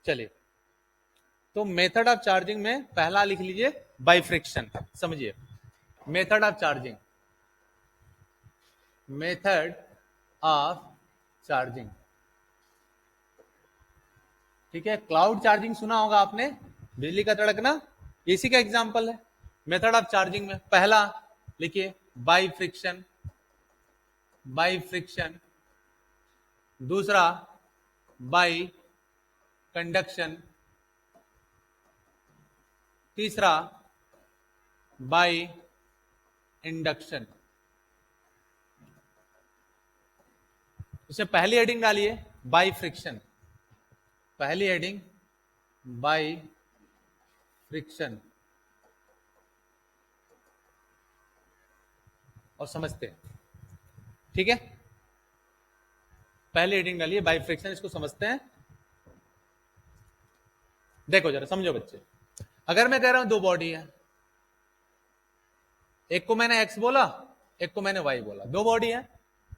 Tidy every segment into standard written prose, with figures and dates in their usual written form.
चलिए, तो method of charging में पहला लिख लीजिए बाय फ्रिक्शन। समझिए, method of charging, method of charging, ठीक है। क्लाउड चार्जिंग सुना होगा आपने, बिजली का तड़कना, इसी का एग्जांपल है। मेथड ऑफ चार्जिंग में पहला लिखिए बाय फ्रिक्शन, बाय फ्रिक्शन। दूसरा बाय कंडक्शन। तीसरा बाय इंडक्शन। इसे पहली हेडिंग डालिए बाय फ्रिक्शन, पहली हेडिंग बाय फ्रिक्शन, और समझते हैं, ठीक है। पहली हेडिंग डालिए बाय फ्रिक्शन, इसको समझते हैं। देखो जरा समझो बच्चे, अगर मैं कह रहा हूं दो बॉडी है, एक को मैंने एक्स बोला, एक को मैंने वाई बोला, दो बॉडी है,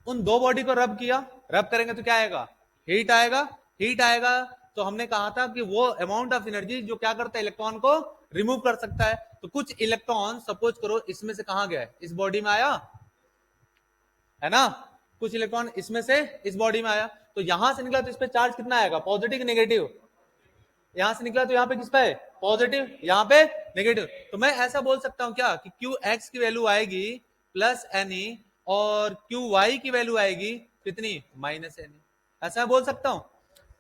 उन दो बॉडी को रब किया, रब करेंगे तो क्या आएगा, हीट आएगा। हीट आएगा तो हमने कहा था कि वो अमाउंट ऑफ एनर्जी जो क्या करता है, इलेक्ट्रॉन को रिमूव कर सकता है। तो कुछ इलेक्ट्रॉन सपोज करो इसमें से कहां गया, इस बॉडी में आया है ना, कुछ इलेक्ट्रॉन इसमें से इस बॉडी में आया, तो यहां से निकला तो इस पे चार्ज कितना आएगा, पॉजिटिव नेगेटिव। यहां से निकला तो यहाँ पे किस पे पॉजिटिव, यहाँ पे नेगेटिव। तो मैं ऐसा बोल सकता हूं क्या कि क्यू एक्स की वैल्यू आएगी प्लस एनी, और क्यू वाई की वैल्यू आएगी कितनी, माइनस एनी। ऐसा बोल सकता हूं।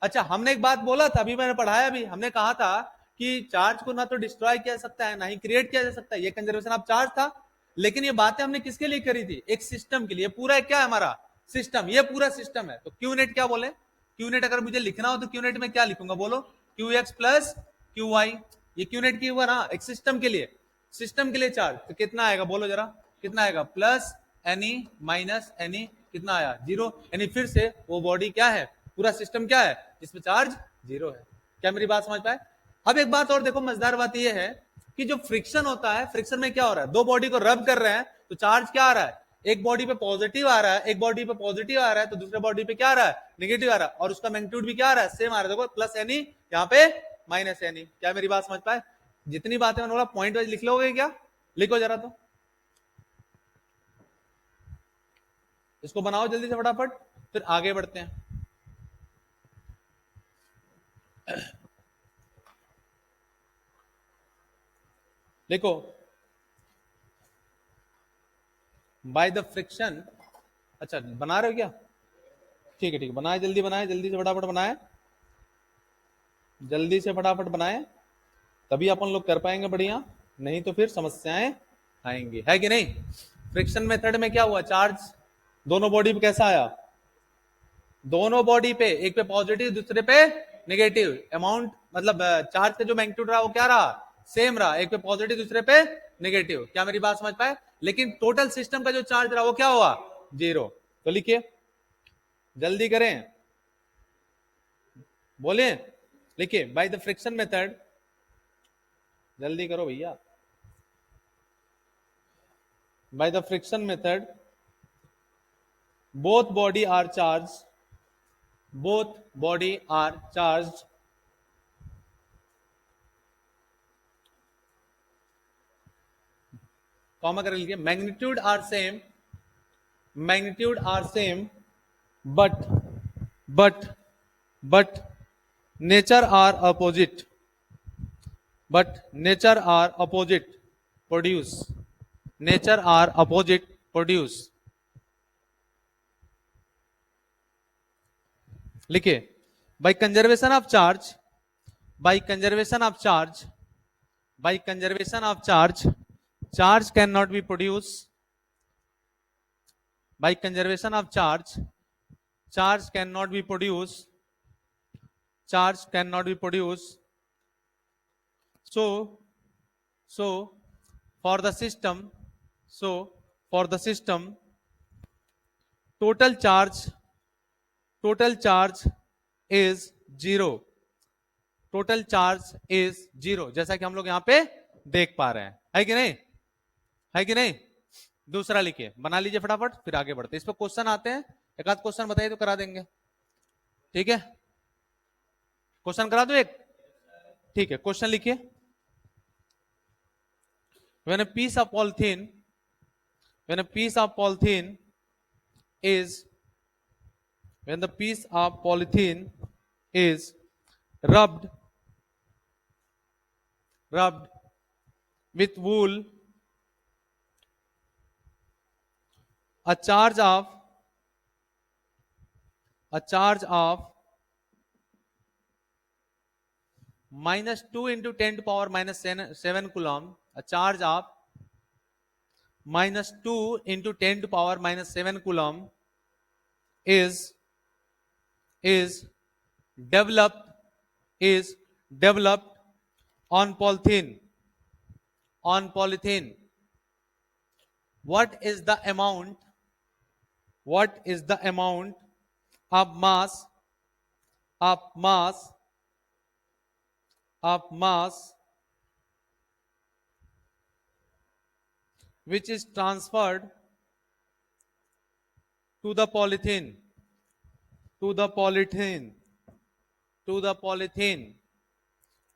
अच्छा, हमने एक बात बोला था, अभी मैंने पढ़ाया भी, हमने कहा था कि चार्ज को ना तो डिस्ट्रॉय किया जा सकता है, ना ही क्रिएट किया जा सकता है, ये कंजर्वेशन ऑफ चार्ज था। लेकिन ये बातें हमने किसके लिए करी थी, एक सिस्टम के लिए। पूरा क्या है हमारा सिस्टम, ये पूरा सिस्टम है। तो क्यू नेट क्या बोले, क्यू नेट अगर मुझे लिखना हो तो क्यू नेट में क्या लिखूंगा, बोलो, Q X plus Q Y. ये क्यू नेट की हुआ ना, एक सिस्टम के लिए, सिस्टम के लिए चार्ज। तो कितना आएगा बोलो जरा, कितना आएगा, प्लस एनी माइनस एनी, कितना आया, जीरो। यानी फिर से वो बॉडी क्या है, पूरा सिस्टम क्या है जिसमें चार्ज जीरो है। क्या मेरी बात समझ पाए। अब एक बात और देखो, मजेदार बात यह है कि जो फ्रिक्शन होता है, फ्रिक्शन में क्या हो रहा है, दो बॉडी को रब कर रहे हैं तो चार्ज क्या आ रहा है, एक बॉडी पे पॉजिटिव आ रहा है, एक बॉडी पे पॉजिटिव आ रहा है, तो दूसरे बॉडी पे क्या आ रहा है, नेगेटिव आ रहा है, और उसका मैग्नीट्यूड भी क्या आ रहा है, सेम आ रहा है। देखो प्लस एनी, यहाँ पे माइनस एनी। क्या मेरी बात समझ पाए। जितनी बातें मैंने बोला पॉइंट वाइज लिख लोगे क्या, लिखो जरा, तो इसको बनाओ जल्दी से फटाफट, फिर आगे बढ़ते हैं। देखो, बाय द फ्रिक्शन, अच्छा बना रहे हो क्या, ठीक है ठीक है, बनाए जल्दी, बनाए जल्दी से फटाफट, बनाए जल्दी से फटाफट बनाए, तभी अपन लोग कर पाएंगे बढ़िया, नहीं तो फिर समस्याएं आएंगी, है कि नहीं। फ्रिक्शन मेथड में क्या हुआ, चार्ज दोनों बॉडी पे कैसा आया, दोनों बॉडी पे, एक पे पॉजिटिव दूसरे पे नेगेटिव, अमाउंट मतलब चार्ज का जो मैग्नीट्यूड रहा वो क्या रहा, सेम रहा, एक पे पॉजिटिव दूसरे पे नेगेटिव। क्या मेरी बात समझ पाए। लेकिन टोटल सिस्टम का जो चार्ज रहा वो क्या हुआ, जीरो। तो लिखिए, जल्दी करें, बोले, लिखिए बाय द फ्रिक्शन मेथड, जल्दी करो भैया, by the friction method both body are charged, both body are charged, comma कर लीजिए, magnitude are same, magnitude are same, but but nature are opposite, but nature are opposite produce, nature are opposite produce. लिखिए, by conservation of charge, by conservation of charge, by conservation of charge, charge can not be produce, by conservation of charge, charge cannot be produced, charge cannot be produced. So for the system, so for the system, total charge is zero, total charge is zero, जैसा कि हम लोग यहां पे देख पा रहे हैं, है कि नहीं, है कि नहीं। दूसरा लिखिए, बना लीजिए फटाफट, फिर आगे बढ़ते। इस पर क्वेश्चन आते हैं, एक आध क्वेश्चन बताइए तो करा देंगे, ठीक है। क्वेश्चन करा दो एक, ठीक है क्वेश्चन लिखिए। When a piece of polythene, when a piece of polythene is, when the piece of polythene is rubbed with wool, a charge of -2 into 10 to power -7 coulomb, a charge of -2 into 10 to power -7 coulomb is developed on polythene. What is the amount of mass which is transferred to the polythene?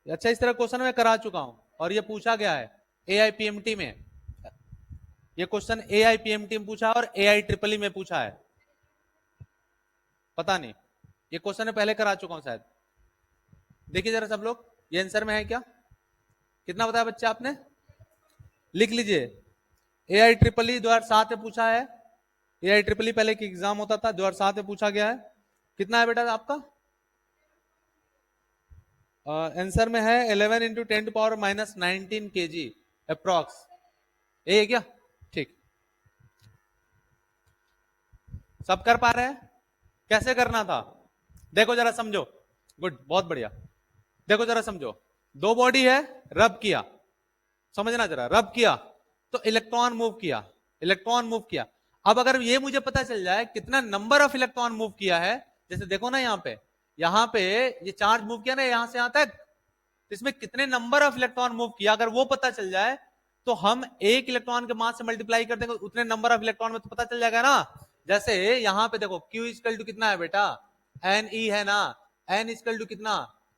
अच्छा, इस तरह question मैं करा चुका हूं और ये पूछा गया है AIPMT में। ये क्वेश्चन AIPMT में पूछा और AIEEE में पूछा है, पता नहीं, ये क्वेश्चन मैं पहले करा चुका हूं शायद। देखिए जरा सब लोग, ये आंसर में है क्या? कितना बताया बच्चे आपने? लिख लीजिए। AIEEE 2007 में पूछा है। AIEEE पहले एक एग्जाम होता था, 2007 में पूछा गया है। कितना है बेटा आपका आंसर में है 11 into 10 to power -19 kg approx. ये है क्या? ठीक, सब कर पा रहे हैं? कैसे करना था देखो जरा समझो। गुड, बहुत बढ़िया। देखो जरा समझो, दो बॉडी है, रब किया, समझना जरा, रब किया तो इलेक्ट्रॉन मूव किया। अब अगर ये मुझे पता चल जाए कितना नंबर ऑफ इलेक्ट्रॉन मूव किया है, जैसे देखो ना यहाँ पे ये चार्ज मूव किया ना यहां से यहां तक, तो इसमें कितने नंबर ऑफ इलेक्ट्रॉन मूव किया, अगर वो पता चल जाए तो हम एक इलेक्ट्रॉन के मास से मल्टीप्लाई कर देंगे, उतने नंबर ऑफ इलेक्ट्रॉन में तो पता चल जाएगा ना। जैसे यहाँ पे देखो Q इक्वल टू कितना है बेटा, NE है ना, N इक्वल टू कितना,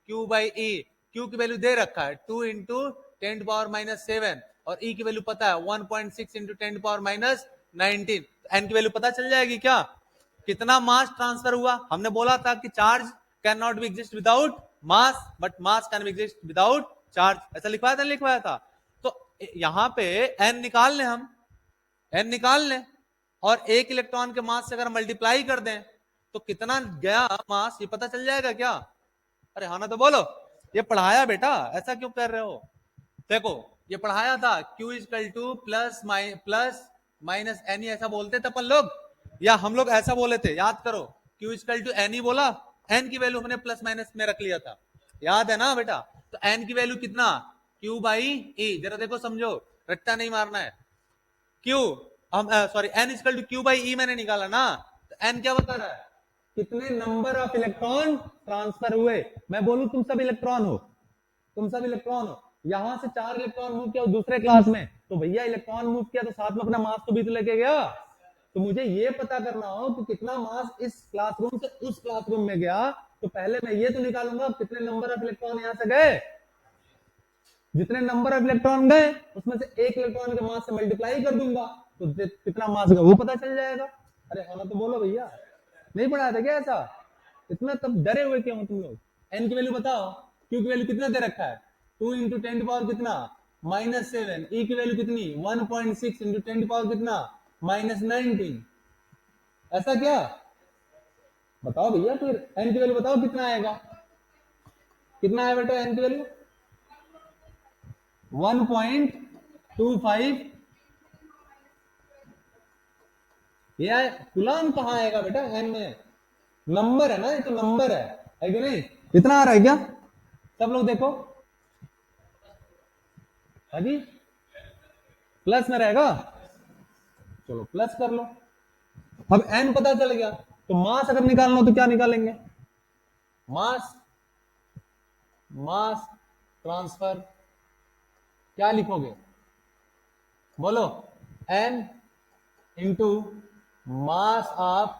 Q/E। Q की वैल्यू दे रखा है 2 into 10 to power -7 और E की वैल्यू पता है 1.6 into 10 to power -19। N की वैल्यू पता चल जाएगी क्या, कितना मास ट्रांसफर हुआ। हमने बोला था कि charge can not be exist without mass, but mass can be exist without charge, ऐसा लिखवाया था। तो यहां पे N निकाल लें, हम N निकाल लें और एक इलेक्ट्रॉन के मास से अगर मल्टीप्लाई कर दें तो कितना गया मास, ये पता चल जाएगा क्या? अरे हाँ ना तो बोलो, ये पढ़ाया बेटा, ऐसा क्यों कर रहे हो? देखो ये पढ़ाया था, Q equal to plus minus N, ऐसा बोलते थे अपन लोग, या हम लोग ऐसा बोले थे, याद करो। Q इक्वल टू एन ही बोला, एन की वैल्यू हमने प्लस माइनस में रख लिया था, याद है ना बेटा? तो एन की वैल्यू कितना, Q/E। जरा देखो समझो, रट्टा नहीं मारना है। Q हम sorry N equal to Q/E मैंने निकाला ना, तो N क्या बता रहा है, कितने नंबर ऑफ इलेक्ट्रॉन ट्रांसफर हुए। मैं बोलूं तुम सब इलेक्ट्रॉन हो, यहां से 4 इलेक्ट्रॉन मूव किया दूसरे क्लास में, तो भैया इलेक्ट्रॉन मूव किया तो साथ में अपना मास तो भी तो लेके गया। तो मुझे ये पता करना हो कि कितना मास इस क्लासरूम से उस क्लासरूम में गया, तो पहले मैं ये तो निकालूंगा कितने नंबर ऑफ इलेक्ट्रॉन यहां से गए। जितने नंबर ऑफ इलेक्ट्रॉन गए उसमें से एक इलेक्ट्रॉन के मास से मल्टीप्लाई कर दूंगा, तो कितना मास गया वो पता चल जाएगा। अरे हाँ तो बोलो भैया, नहीं पढ़ाया था क्या ऐसा? इतना तब डरे हुए क्यों तुम लोग? एन की वैल्यू बताओ, क्यू की वैल्यू कितना दे रखा है, 2 into 10 to power कितना -7, ई की वैल्यू कितनी 1.6 into 10 to power कितना -19। ऐसा क्या बताओ भैया, फिर एन की वैल्यू बताओ कितना आएगा, कितना है बेटा एन की वैल्यू 1.25। ये कूलम कहाँ आएगा बेटा एन में, नंबर है ना, ये तो नंबर है कि नहीं? कितना आ रहा है क्या सब लोग देखो, अभी प्लस में रहेगा, चलो प्लस कर लो। अब एन पता चल गया, तो मास अगर निकालना हो तो क्या निकालेंगे, मास ट्रांसफर, क्या लिखोगे बोलो, N into mass of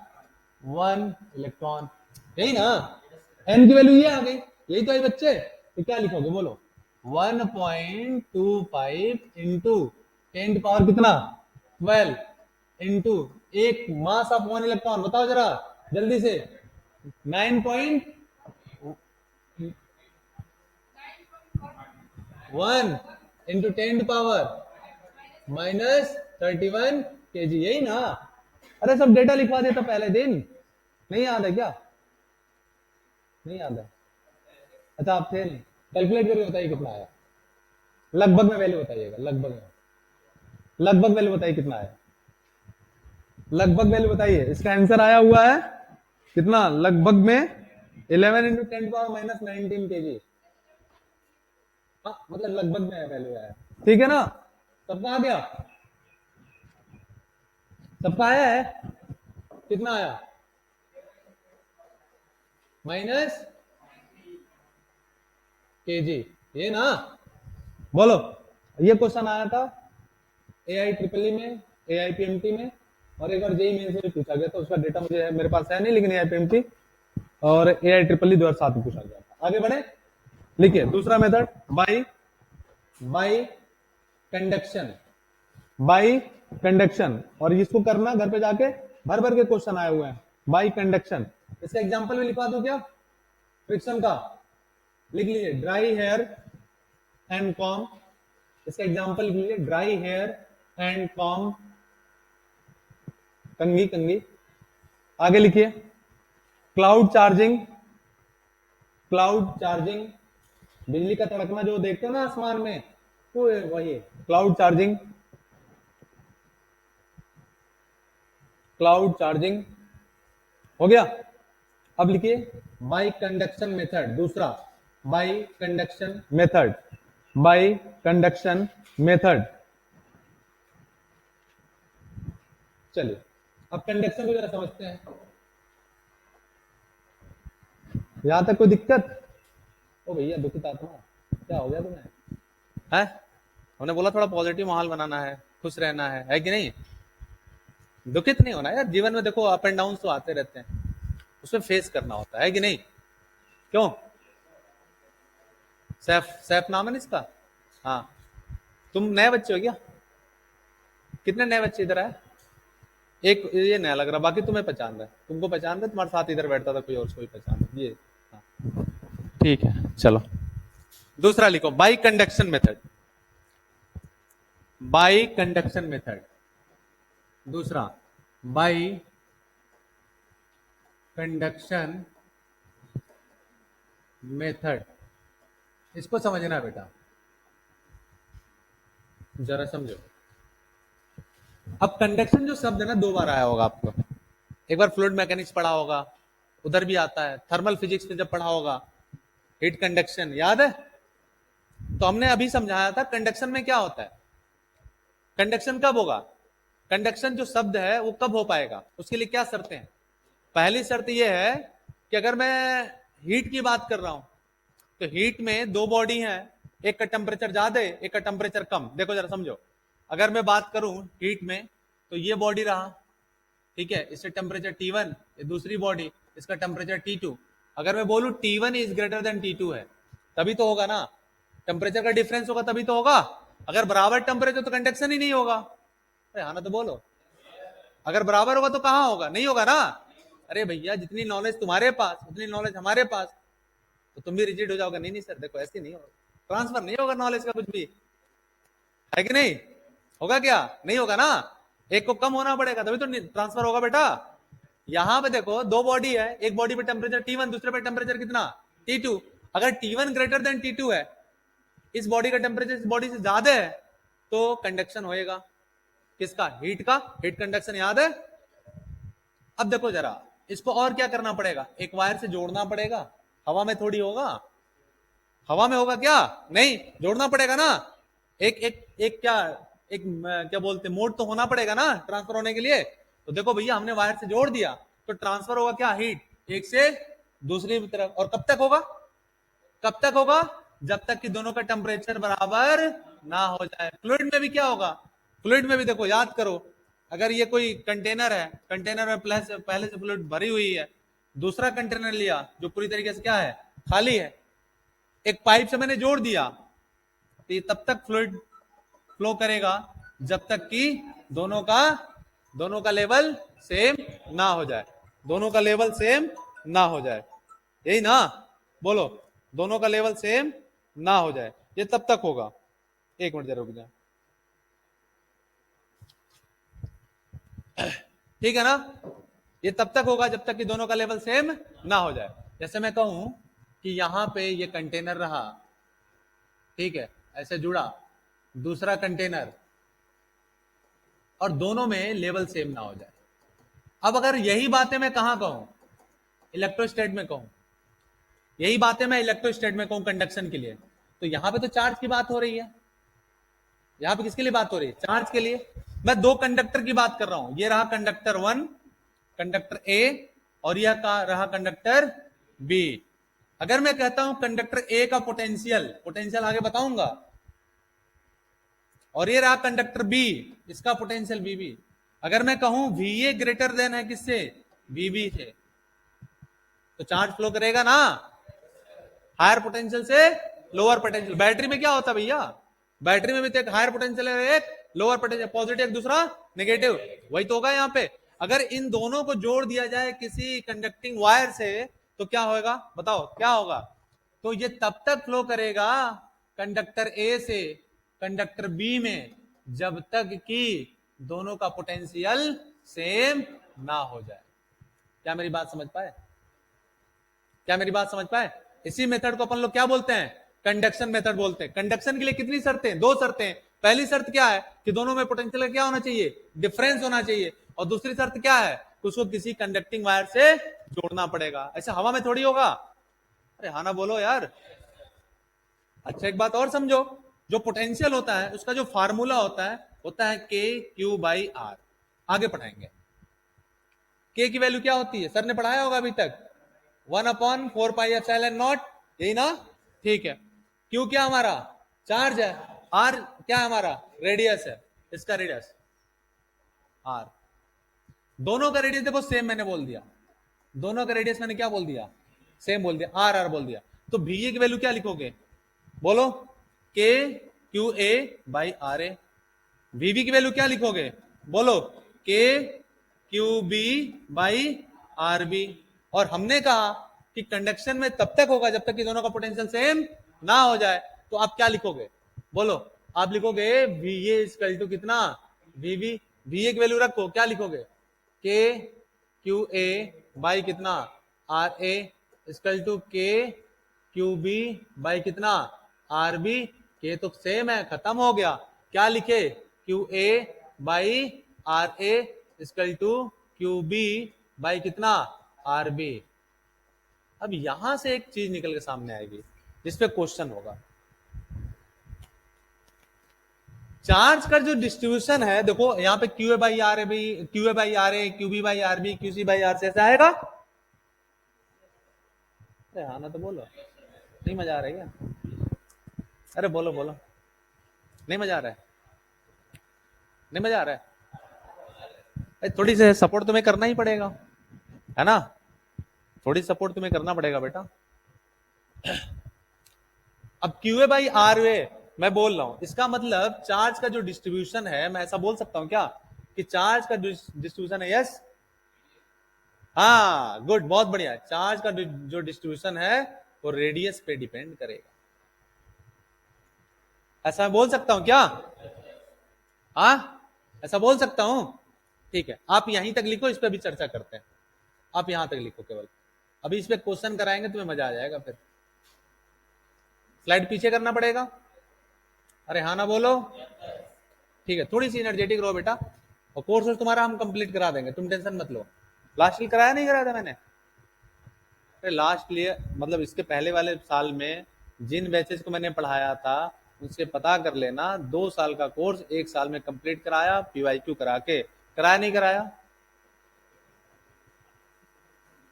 1 electron, यही ना? एन की वैल्यू ये आ गई, यही तो है बच्चे। तो क्या लिखोगे बोलो, 1.25 इंटू 10 पावर कितना 12 इंटू एक मास ऑफ 1 इलेक्ट्रॉन, बताओ जरा जल्दी से, 9.1 इंटू 10 पावर -31 kg, यही ना। अरे सब डेटा लिखवा देता पहले दिन, नहीं याद है क्या? नहीं याद है? अच्छा आप थे नहीं, कैलकुलेट करके बताइए कितना आया, लगभग में वैल्यू बताइएगा, लगभग में, लगभग वैल्यू बताइए कितना आया, लगभग वैल्यू बताइए। इसका आंसर आया हुआ है कितना लगभग में, 11 इंटू 10 पावर -19 kg। हाँ मतलब लगभग में वैल्यू आया, ठीक है ना। सबका आ गया, सबका आया है, कितना आया, माइनस kg, ये ना। बोलो, ये क्वेश्चन आया था AIEEE में, AIPMT में, और एक बार जेईई मेन से भी पूछा गया था। उसका डेटा मुझे मेरे पास है नहीं, लेकिन AIPMT और AIEEE 2007 में पूछा गया था। आगे बढ़े, लिखिए दूसरा method, by conduction, by conduction. और इसको करना घर पे जाके, भर भर के क्वेश्चन आए हुए हैं बाई कंडक्शन। इसका एग्जांपल भी लिखवा दो क्या, फ्रिक्शन का लिख लीजिए, ड्राई हेयर एंड कॉम। इसका एग्जांपल लिख लीजिए, ड्राई हेयर एंड कॉम, कंघी कंघी। आगे लिखिए, क्लाउड चार्जिंग, क्लाउड चार्जिंग, बिजली का तड़कना जो देखते हो ना आसमान में, तो वही क्लाउड चार्जिंग, क्लाउड चार्जिंग हो गया। अब लिखिए बाई कंडक्शन मेथड, दूसरा by conduction method, by conduction method. चलिए अब कंडक्शन को जरा समझते हैं, यहां तक कोई दिक्कत? ओ भैया दुखित आत्मा, क्या हो गया तुम्हें? है, हमने बोला थोड़ा पॉजिटिव माहौल बनाना है, खुश रहना है कि नहीं? दुखित नहीं होना यार, जीवन में देखो अप एंड डाउन तो आते रहते हैं, उसमें फेस करना होता है कि नहीं? क्यों? सैफ, सैफ नाम है ना इसका। हाँ, तुम नए बच्चे हो क्या? कितने नए बच्चे इधर आए? एक ये नया लग रहा, बाकी तुम्हें पहचान रहा है, तुमको पहचान रहा है, तुम्हारे साथ इधर बैठता था कोई और, कोई पहचान रहा ये। हाँ ठीक है, चलो दूसरा लिखो, by conduction method, by conduction method. दूसरा बाई कंडक्शन मेथड, इसको समझना बेटा, जरा समझो। अब कंडक्शन जो शब्द है ना, दो बार आया होगा आपको, एक बार फ्लूइड मैकेनिक्स पढ़ा होगा, उधर भी आता है, थर्मल फिजिक्स में जब पढ़ा होगा, हीट कंडक्शन याद है? तो हमने अभी समझाया था कंडक्शन में क्या होता है, कंडक्शन कब होगा, कंडक्शन जो शब्द है वो कब हो पाएगा, उसके लिए क्या शर्तें हैं? पहली शर्त यह है कि अगर मैं हीट की बात कर रहा हूं, तो हीट में दो बॉडी हैं, एक का टेम्परेचर ज्यादा है, एक का टेम्परेचर कम। देखो जरा समझो, अगर मैं बात करूं हीट में, तो ये बॉडी रहा, ठीक है, इससे टेम्परेचर T1, ये दूसरी बॉडी, इसका टेम्परेचर T2। अगर मैं बोलूं T1 is greater than T2 है, तभी तो होगा ना, टेम्परेचर का डिफरेंस होगा तभी तो होगा। अगर बराबर टेम्परेचर तो कंडक्शन ही नहीं होगा। अरे हाँ ना, तो बोलो, अगर बराबर होगा तो कहां होगा, नहीं होगा ना। अरे भैया जितनी नॉलेज तुम्हारे पास उतनी नॉलेज हमारे पास, तो तुम भी रिजिड हो जाओगे, नहीं नहीं सर देखो ऐसे नहीं होगा, ट्रांसफर नहीं होगा नॉलेज का कुछ भी, है कि नहीं? होगा क्या? नहीं होगा ना, एक को कम होना पड़ेगा तभी तो ट्रांसफर होगा बेटा। यहां पे देखो दो बॉडी है, एक बॉडी पे टेम्परेचर T1, दूसरे पे टेम्परेचर कितना T2। अगर T1 ग्रेटर देन T2 है, इस बॉडी का टेम्परेचर इस बॉडी से ज्यादा है, तो कंडक्शन होएगा, किसका, हीट का, हीट कंडक्शन याद है। अब देखो जरा, इसको और क्या करना पड़ेगा, एक वायर से जोड़ना पड़ेगा, हवा में थोड़ी होगा, हवा में होगा क्या, नहीं, जोड़ना पड़ेगा ना, एक एक एक क्या, एक क्या बोलते, मोड तो होना पड़ेगा ना ट्रांसफर होने के लिए। तो देखो भैया हमने वायर से जोड़ दिया, तो ट्रांसफर होगा क्या, हीट, एक से दूसरी तरफ। और कब तक होगा, कब तक होगा, जब तक कि दोनों का टेम्परेचर बराबर ना हो जाए। फ्लूइड में भी क्या होगा, फ्लूइड में भी देखो याद करो, अगर ये कोई कंटेनर है, कंटेनर में पहले से फ्लूइड भरी हुई है, दूसरा कंटेनर लिया जो पूरी तरीके से क्या है, खाली है, एक पाइप से मैंने जोड़ दिया, तो ये तब तक फ्लूइड फ्लो करेगा जब तक कि दोनों का लेवल सेम ना हो जाए, दोनों का लेवल सेम ना हो जाए, यही ना, बोलो, दोनों का लेवल सेम ना हो जाए, ये तब तक होगा। एक मिनट जरा रुक जाए, ठीक है ना, ये तब तक होगा जब तक कि दोनों का लेवल सेम ना हो जाए। जैसे मैं कहूं कि यहां पे ये कंटेनर रहा, ठीक है, ऐसे जुड़ा, दूसरा कंटेनर, और दोनों में लेवल सेम ना हो जाए। अब अगर यही बातें मैं कहां कहूं, इलेक्ट्रोस्टेट में कहूं, यही बातें मैं इलेक्ट्रोस्टेट में कहूं कंडक्शन के लिए, तो यहां पे तो चार्ज की बात हो रही है, यहां पे किसके लिए बात हो रही है, चार्ज के लिए। मैं दो कंडक्टर की बात कर रहा हूं, ये रहा कंडक्टर 1, कंडक्टर ए, और यह रहा कंडक्टर बी। अगर मैं कहता हूं कंडक्टर ए का पोटेंशियल आगे बताऊंगा, और ये रहा कंडक्टर बी, इसका पोटेंशियल बीबी, अगर मैं कहूं वीए ग्रेटर देन है किससे, बीबी से, तो चार्ज फ्लो करेगा ना हायर पोटेंशियल से लोअर पोटेंशियल। बैटरी में क्या होता है भैया, बैटरी में भी तो एक हायर पोटेंशियल है, एक लोअर पोटेंशियल, पॉजिटिव एक दूसरा नेगेटिव, वही तो होगा यहाँ पे। अगर इन दोनों को जोड़ दिया जाए किसी कंडक्टिंग वायर से तो क्या होगा, बताओ क्या होगा, तो ये तब तक फ्लो करेगा कंडक्टर ए से कंडक्टर बी में जब तक कि दोनों का पोटेंशियल सेम ना हो जाए। क्या मेरी बात समझ पाए, क्या मेरी बात समझ पाए। इसी मेथड को अपन लोग क्या बोलते हैं, कंडक्शन मेथड बोलते हैं। कंडक्शन के लिए कितनी शर्तें, दो शर्तें। पहली शर्त क्या है कि दोनों में पोटेंशियल क्या होना चाहिए, डिफरेंस होना चाहिए, और दूसरी शर्त क्या है कि उसको किसी कंडक्टिंग वायर से जोड़ना पड़ेगा, ऐसे हवा में थोड़ी होगा। अरे हाँ ना बोलो यार। अच्छा एक बात और समझो, जो पोटेंशियल होता है उसका जो फार्मूला होता है के क्यू बाई आर। आगे पढ़ाएंगे के की वैल्यू क्या होती है, सर ने पढ़ाया होगा अभी तक, 1/4πε0, यही ना, ठीक है। क्यू क्या हमारा चार्ज है, आर क्या है हमारा रेडियस है, इसका रेडियस आर। दोनों का रेडियस देखो सेम मैंने बोल दिया, दोनों का रेडियस मैंने क्या बोल दिया, सेम बोल दिया, आर आर बोल दिया। तो वी की वैल्यू क्या लिखोगे, बोलो, K Q A by R A. VV की वैल्यू क्या लिखोगे, बोलो, K Q B by R B. और हमने कहा कि कंडक्शन में तब तक होगा जब तक कि दोनों का पोटेंशियल सेम ना हो जाए, तो आप क्या लिखोगे, बोलो, आप लिखोगे वी ए इक्वल टू कितना, वीवी, वी ए की वैल्यू रखो, क्या लिखोगे, के क्यू ए बाई कितना, R A equal to K Q B by कितना, आर बी। के तो सेम है, खत्म हो गया, क्या लिखे, Q A by R A equal to Q B by कितना, आर बी। अब यहां से एक चीज निकल के सामने आएगी जिसपे क्वेश्चन होगा, चार्ज का जो डिस्ट्रीब्यूशन है, देखो यहाँ पे Q A by R A B, Q A by R A, Q B by R B, Q C by R C, ऐसा आएगा। अरे हाँ ना तो बोलो, नहीं मजा आ रहा है क्या, अरे बोलो बोलो, नहीं मजा आ रहा है, नहीं मजा आ रहा है, थोड़ी सी सपोर्ट तुम्हें करना ही पड़ेगा, है ना, थोड़ी सपोर्ट तुम्हें करना पड़ेगा बेटा। अब क्यू ए बाई आर ए मैं बोल रहा हूं, इसका मतलब चार्ज का जो डिस्ट्रीब्यूशन है, मैं ऐसा बोल सकता हूं क्या कि चार्ज का डिस्ट्रीब्यूशन है, यस, हाँ गुड, बहुत बढ़िया। चार्ज का जो डिस्ट्रीब्यूशन है वो रेडियस पे डिपेंड करेगा, ऐसा मैं बोल सकता हूं क्या, हाँ ऐसा बोल सकता हूं, ठीक है। आप यहीं तक लिखो, इस पे भी चर्चा करते हैं, आप यहां तक लिखो केवल, अभी इस पे क्वेश्चन कराएंगे तुम्हें मजा आ जाएगा, फिर स्लाइड पीछे करना पड़ेगा, अरे हाँ ना बोलो, ठीक है, थोड़ी सी एनर्जेटिक रहो बेटा, और कोर्स तुम्हारा हम कंप्लीट करा देंगे, तुम टेंशन मत लो। लास्ट ईयर कराया नहीं कराया था मैंने, अरे लास्ट ईयर मतलब इसके पहले वाले साल में जिन बैचेस को मैंने पढ़ाया था उनसे पता कर लेना, 2 साल का कोर्स 1 साल में कंप्लीट कराया, पीवाईक्यू करा के, कराया नहीं कराया,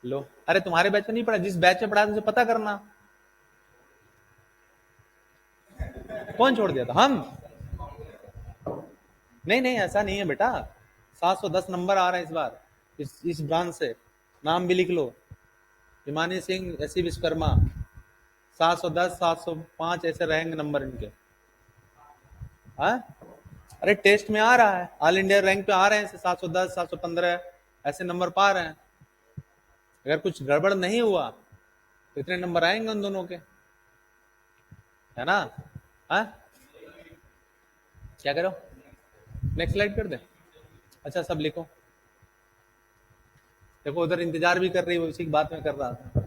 लो, अरे तुम्हारे बैच में नहीं पढ़ा, जिस बैच में पढ़ाया उनसे पता करना। कौन छोड़ दिया था, हम, नहीं नहीं ऐसा नहीं है बेटा, 710 नंबर आ रहा है इस बार, इस ब्रांच से, नाम भी लिख लो, हिमानी सिंह, एस सी विश्वकर्मा, 710, 705 ऐसे रहेंगे नंबर इनके। हाँ, अरे टेस्ट में आ रहा है, ऑल इंडिया रैंक पे आ रहे हैं 710, 715 ऐसे नंबर पा रहे हैं। अगर कुछ गड़बड़ नहीं हुआ तो इतने नंबर आएंगे उन दोनों के, है ना। हाँ, क्या करो, नेक्स्ट स्लाइड कर दे। अच्छा सब लिखो, देखो उधर इंतजार भी कर रही है, उसी की बात में कर रहा था।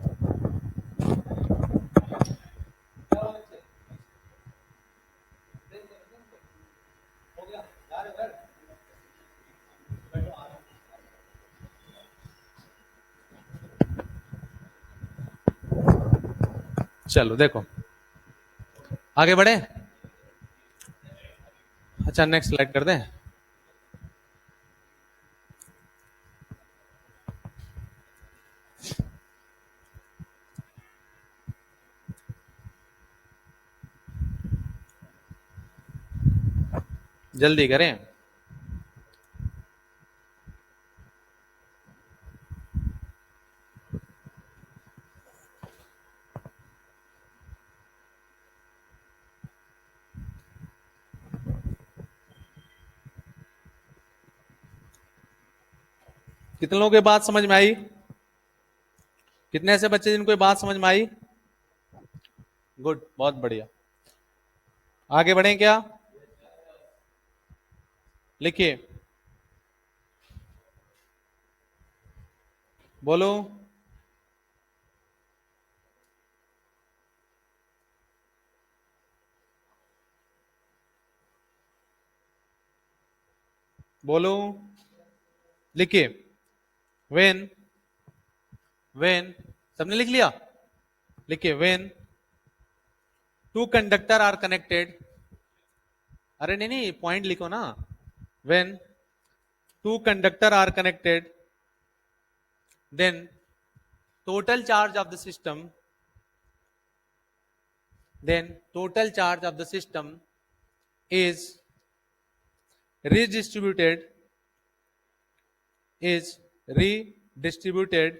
चलो देखो आगे बढ़े। अच्छा नेक्स्ट स्लाइड कर दें। जल्दी करें। कितने लोगों की बात समझ में आई? कितने ऐसे बच्चे जिनको ये बात समझ में आई? गुड, बहुत बढ़िया। आगे बढ़े क्या? लिखिए, बोलो। बोलो, लिखिए। वेन सबने लिख लिया? लिखिए, when two conductor are connected. अरे नहीं नहीं, पॉइंट लिखो ना। When two conductor are connected, then total charge of the system is redistributed is redistributed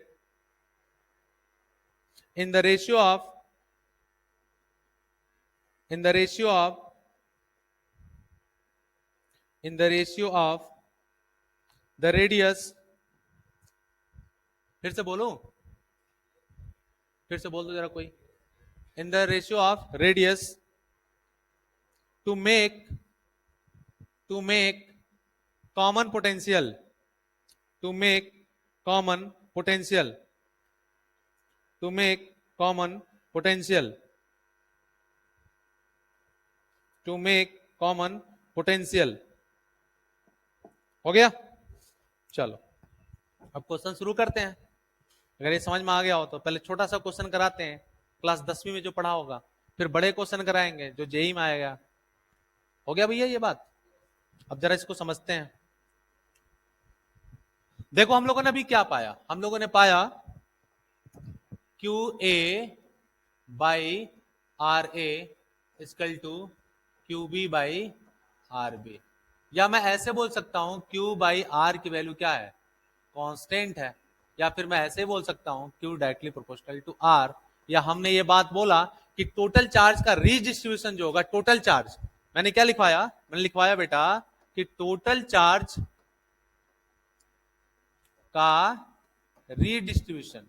in the ratio of in the ratio of in the ratio of the radius। फिर से बोलो, फिर से बोल दो जरा कोई। in the ratio of radius to make common potential to make common potential to make common potential to make common potential। हो गया? चलो अब क्वेश्चन शुरू करते हैं। अगर ये समझ में आ गया हो तो पहले छोटा सा क्वेश्चन कराते हैं, क्लास 10वीं में जो पढ़ा होगा, फिर बड़े क्वेश्चन कराएंगे जो जेई में आएगा। हो गया भैया ये बात? अब जरा इसको समझते हैं। देखो हम लोगों ने अभी क्या पाया, हम लोगों ने पाया Q A by R A equal to Q B by R B, या मैं ऐसे बोल सकता हूं क्यू बाई आर की वैल्यू क्या है, कांस्टेंट है। या फिर मैं ऐसे बोल सकता हूं Q directly proportional to R. या हमने ये बात बोला कि टोटल चार्ज का रीडिस्ट्रीब्यूशन जो होगा, टोटल चार्ज मैंने क्या लिखवाया, मैंने लिखवाया बेटा कि टोटल चार्ज का रीडिस्ट्रीब्यूशन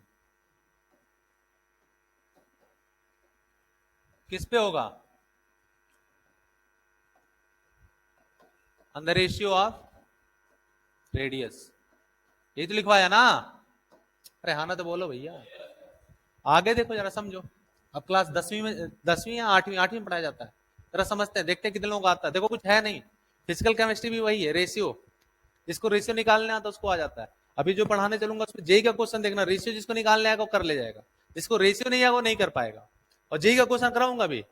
किस पे होगा, on the ratio of radius. ये तो लिखवाया ना? अरे हाँ ना तो बोलो भैया, आगे देखो जरा समझो। अब क्लास 10वीं में, 10वीं या 8वीं में पढ़ाया जाता है, जरा समझते हैं, देखते हैं कितने लोगों को आता है। देखो कुछ है नहीं, फिजिकल केमिस्ट्री भी वही है, रेशियो। जिसको रेशियो निकालने आता है उसको आ जाता है। अभी जो पढ़ाने चलूंगा उसमें जेई का क्वेश्चन देखना, रेशियो जिसको निकालने आएगा वो कर ले जाएगा, जिसको रेशियो नहीं आएगा वो नहीं कर पाएगा। और जेई का क्वेश्चन कराऊंगा अभी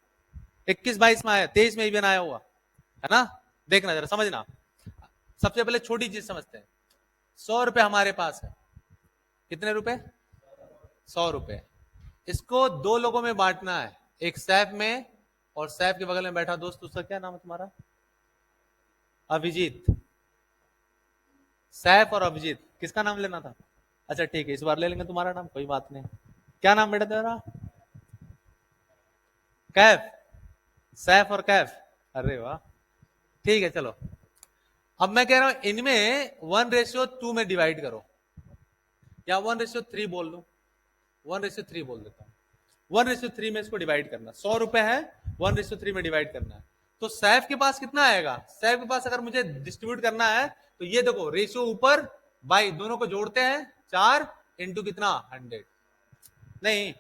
21-22 में आया, 23 में इवन आया हुआ है ना, देखना जरा समझना। सबसे पहले छोटी चीज समझते हैं। 100 रुपए हमारे पास है, कितने रुपए? 100 रुपए। इसको दो लोगों में बांटना है, एक सैफ में और सैफ के बगल में बैठा दोस्त, उसका क्या नाम है तुम्हारा? अभिजीत। सैफ और अभिजीत, किसका नाम लेना था? अच्छा ठीक है, इस बार ले लेंगे तुम्हारा नाम, कोई बात नहीं। क्या नाम बेटा तेरा? कैफ, सैफ और कैफ, अरे वाह, ठीक है चलो। अब मैं कह रहा हूं इनमें 1:2 में डिवाइड करो, या 1:3 बोल दो, 1:3 बोल देता हूं। 1:3 में इसको डिवाइड करना, 100 रुपए है, 1:3 में डिवाइड करना है। तो सैफ के पास कितना आएगा? सैफ के पास अगर मुझे डिस्ट्रीब्यूट करना है तो ये देखो रेशियो ऊपर बाई, दोनों को जोड़ते हैं 4 इंटू कितना 100, नहीं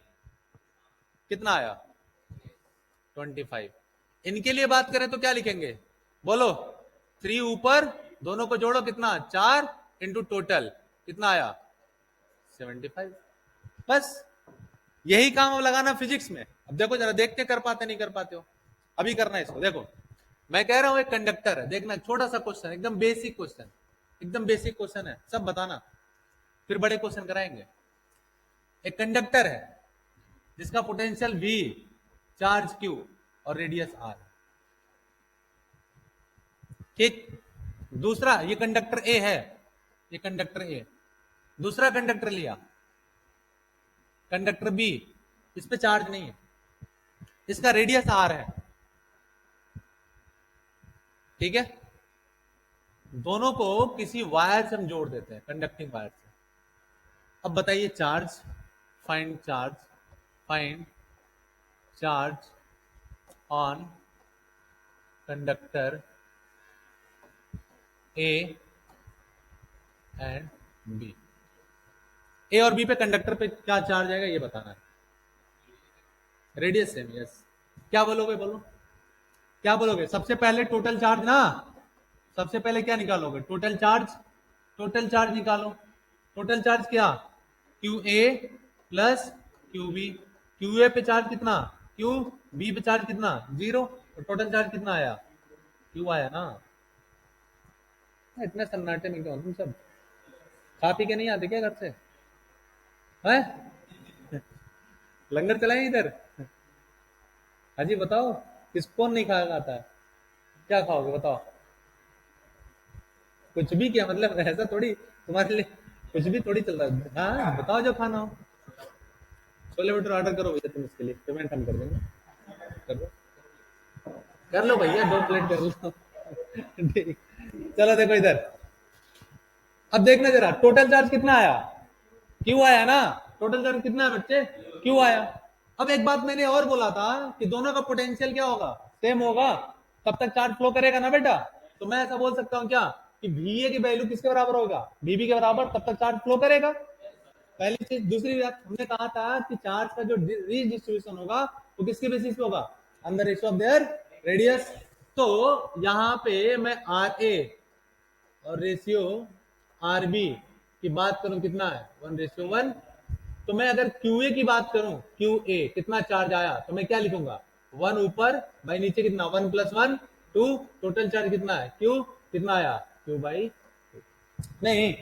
कितना आया 25। इनके लिए बात करें तो क्या लिखेंगे बोलो? 3 ऊपर, दोनों को जोड़ो कितना 4 इंटू टोटल कितना आया 75। बस यही काम अब लगाना फिजिक्स में। अब देखो जरा, देखते कर पाते नहीं कर पाते हो, अभी करना है इसको। देखो मैं कह रहा हूं एक कंडक्टर है, देखना छोटा सा क्वेश्चन, एकदम बेसिक क्वेश्चन, एकदम बेसिक क्वेश्चन है, सब बताना, फिर बड़े क्वेश्चन कराएंगे। एक कंडक्टर है जिसका पोटेंशियल V, चार्ज Q और रेडियस R, ठीक। दूसरा ये कंडक्टर A है, ये कंडक्टर A। दूसरा कंडक्टर लिया कंडक्टर B, इस पे चार्ज नहीं है, इसका रेडियस R है, ठीक है। दोनों को किसी वायर से हम जोड़ देते हैं, कंडक्टिंग वायर से। अब बताइए charge, find charge, find charge on conductor A and B। ए और बी पे कंडक्टर पे क्या चार्ज आएगा ये बताना है, रेडियस सेम, यस। क्या बोलोगे बोलो, क्या बोलोगे? सबसे पहले टोटल चार्ज ना, सबसे पहले क्या निकालोगे? टोटल चार्ज, टोटल चार्ज निकालो। टोटल चार्ज क्या? Q A plus Q B. Q A पे चार्ज कितना? क्यू बी पे चार्ज कितना? 0। तो टोटल चार्ज कितना आया? क्यू आया ना। इतने सन्नाटे में क्यों तुम सब? खा पी के नहीं आते क्या घर से? है लंगर चलाए इधर? हाजी बताओ, किस कौन नहीं खाया खाता है? क्या खाओगे बताओ? कुछ भी क्या मतलब? ऐसा थोड़ी तुम्हारे लिए कुछ भी थोड़ी चल रहा है। हाँ बताओ जो खाना हो। छोले भटूरे ऑर्डर करो भैया, तुम इसके लिए पेमेंट हम कर देंगे। कर लो, कर लो भैया, 2 प्लेट कर लो ठीक। चलो देखो इधर, अब देखना जरा टोटल चार्ज कितना आया? क्यू आया ना। टोटल चार्ज कितना है बच्चे? क्यू आया। अब एक बात मैंने और बोला था कि दोनों का पोटेंशियल क्या होगा? सेम होगा, तब तक चार्ज फ्लो करेगा ना बेटा। तो मैं ऐसा बोल सकता हूं क्या कि VA की वैल्यू किसके बराबर होगा? VB के बराबर, तब तक चार्ज फ्लो करेगा। पहली चीज। दूसरी बात, हमने कहा था कि चार्ज का जो रीडिस्ट्रीब्यूशन होगा वो किसके बेसिस पे होगा? On the ratio of their radius. तो यहां पे मैं RA और रेशियो RB की बात करूं कितना है? 1:1। तो मैं अगर QA की बात करूं, QA कितना चार्ज आया, तो मैं क्या लिखूंगा? 1 ऊपर बाई नीचे कितना? 1 + 1 2। टोटल चार्ज कितना है? Q कितना आया? Q/2। नहीं,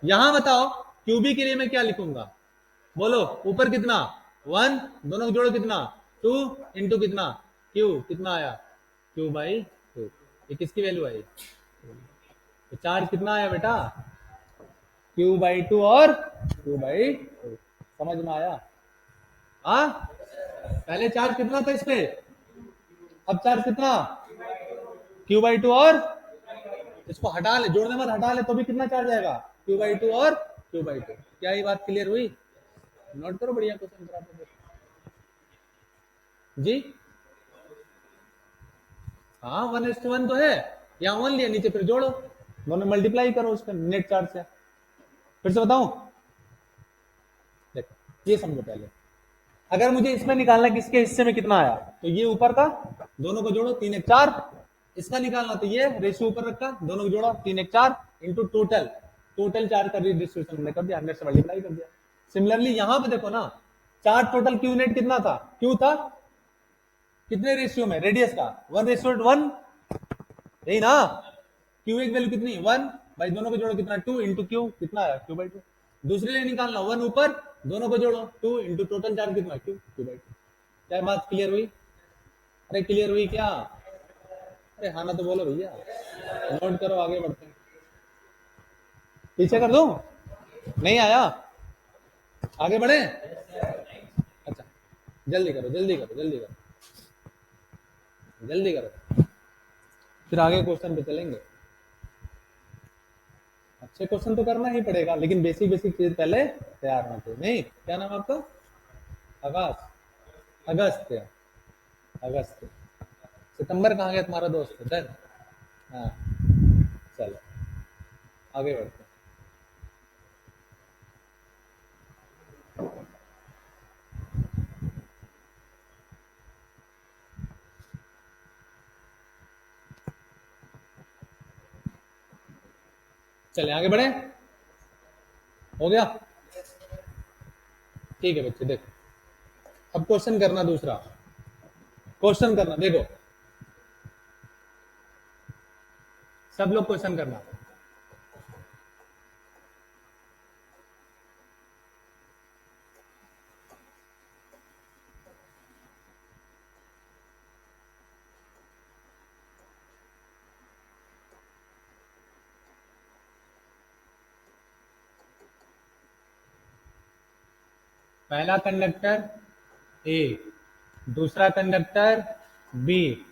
यहां बताओ QB के लिए मैं क्या लिखूंगा? बोलो, ऊपर कितना? 1, दोनों को जोड़ो कितना? 2 इंटू कितना? Q कितना आया? Q/2। ये किसकी वैल्यू आई? तो चार्ज कितना आया बेटा? Q/2 और Q/2। समझ में आया? हाँ, पहले चार्ज कितना था इस पे, अब चार्ज कितना? Q/2 और, इसको हटा ले, जोड़ने मत, हटा ले तो भी कितना चार्ज आएगा? Q/2 और Q/2। क्या ये बात क्लियर हुई? नोट करो, बढ़िया क्वेश्चन करा जी। हाँ 1:1 तो है, यहाँ 1 लिया, नीचे फिर जोड़ो, दोनों मल्टीप्लाई करो उसका नेट चार्ज से। फिर से बताऊं, देखो ये समझो पहले। अगर मुझे इसमें निकालना किसके हिस्से में कितना आया, तो ये ऊपर का, दोनों को जोड़ो 3 1 4। इसका निकालना तो ये रेशियो ऊपर रखा, दोनों को जोड़ा 3 1 4 इंटू टोटल, टोटल चार्ज का डिस्ट्रीब्यूशन हमने कर दिया, 100 से मल्टीप्लाई कर दिया। सिमिलरली यहां पे देखो ना, चार्ज टोटल क्यू नेट कितना था? क्यू था कितने रेशियो में? रेडियस का 1:1, यही ना। क्यू एक वैल्यू कितनी? 1 भाई, दोनों को जोड़ो कितना? 2 इंटू क्यू कितना आया? Q/2। दूसरे लिए निकालना 1 ऊपर, दोनों को जोड़ो 2 इंटू टोटल चार्ज कितना? Q/2। क्या बात क्लियर हुई? अरे क्लियर हुई क्या? अरे हाँ ना तो बोलो भैया, नोट करो, आगे बढ़ते हैं। पीछे कर दूं? नहीं आया? आगे बढ़े? अच्छा, जल्दी करो जल्दी करो जल्दी करो। जल्दी करो, फिर आगे क्वेश्चन पे चलेंगे। अच्छे क्वेश्चन तो करना ही पड़ेगा, लेकिन बेसिक बेसिक चीज पहले तैयार होना चाहिए। नहीं, क्या नाम है आपका? आकाश, अगस्त, अगस्त। सितंबर कहाँ गया तुम्हारा दोस्त? इधर। हाँ, चलो आगे बढ़ते हैं। चले आगे बढ़े, हो गया? ठीक है बच्चे, देखो अब क्वेश्चन करना, दूसरा क्वेश्चन करना। देखो सब लोग क्वेश्चन करना। पहला कंडक्टर ए, दूसरा कंडक्टर बी,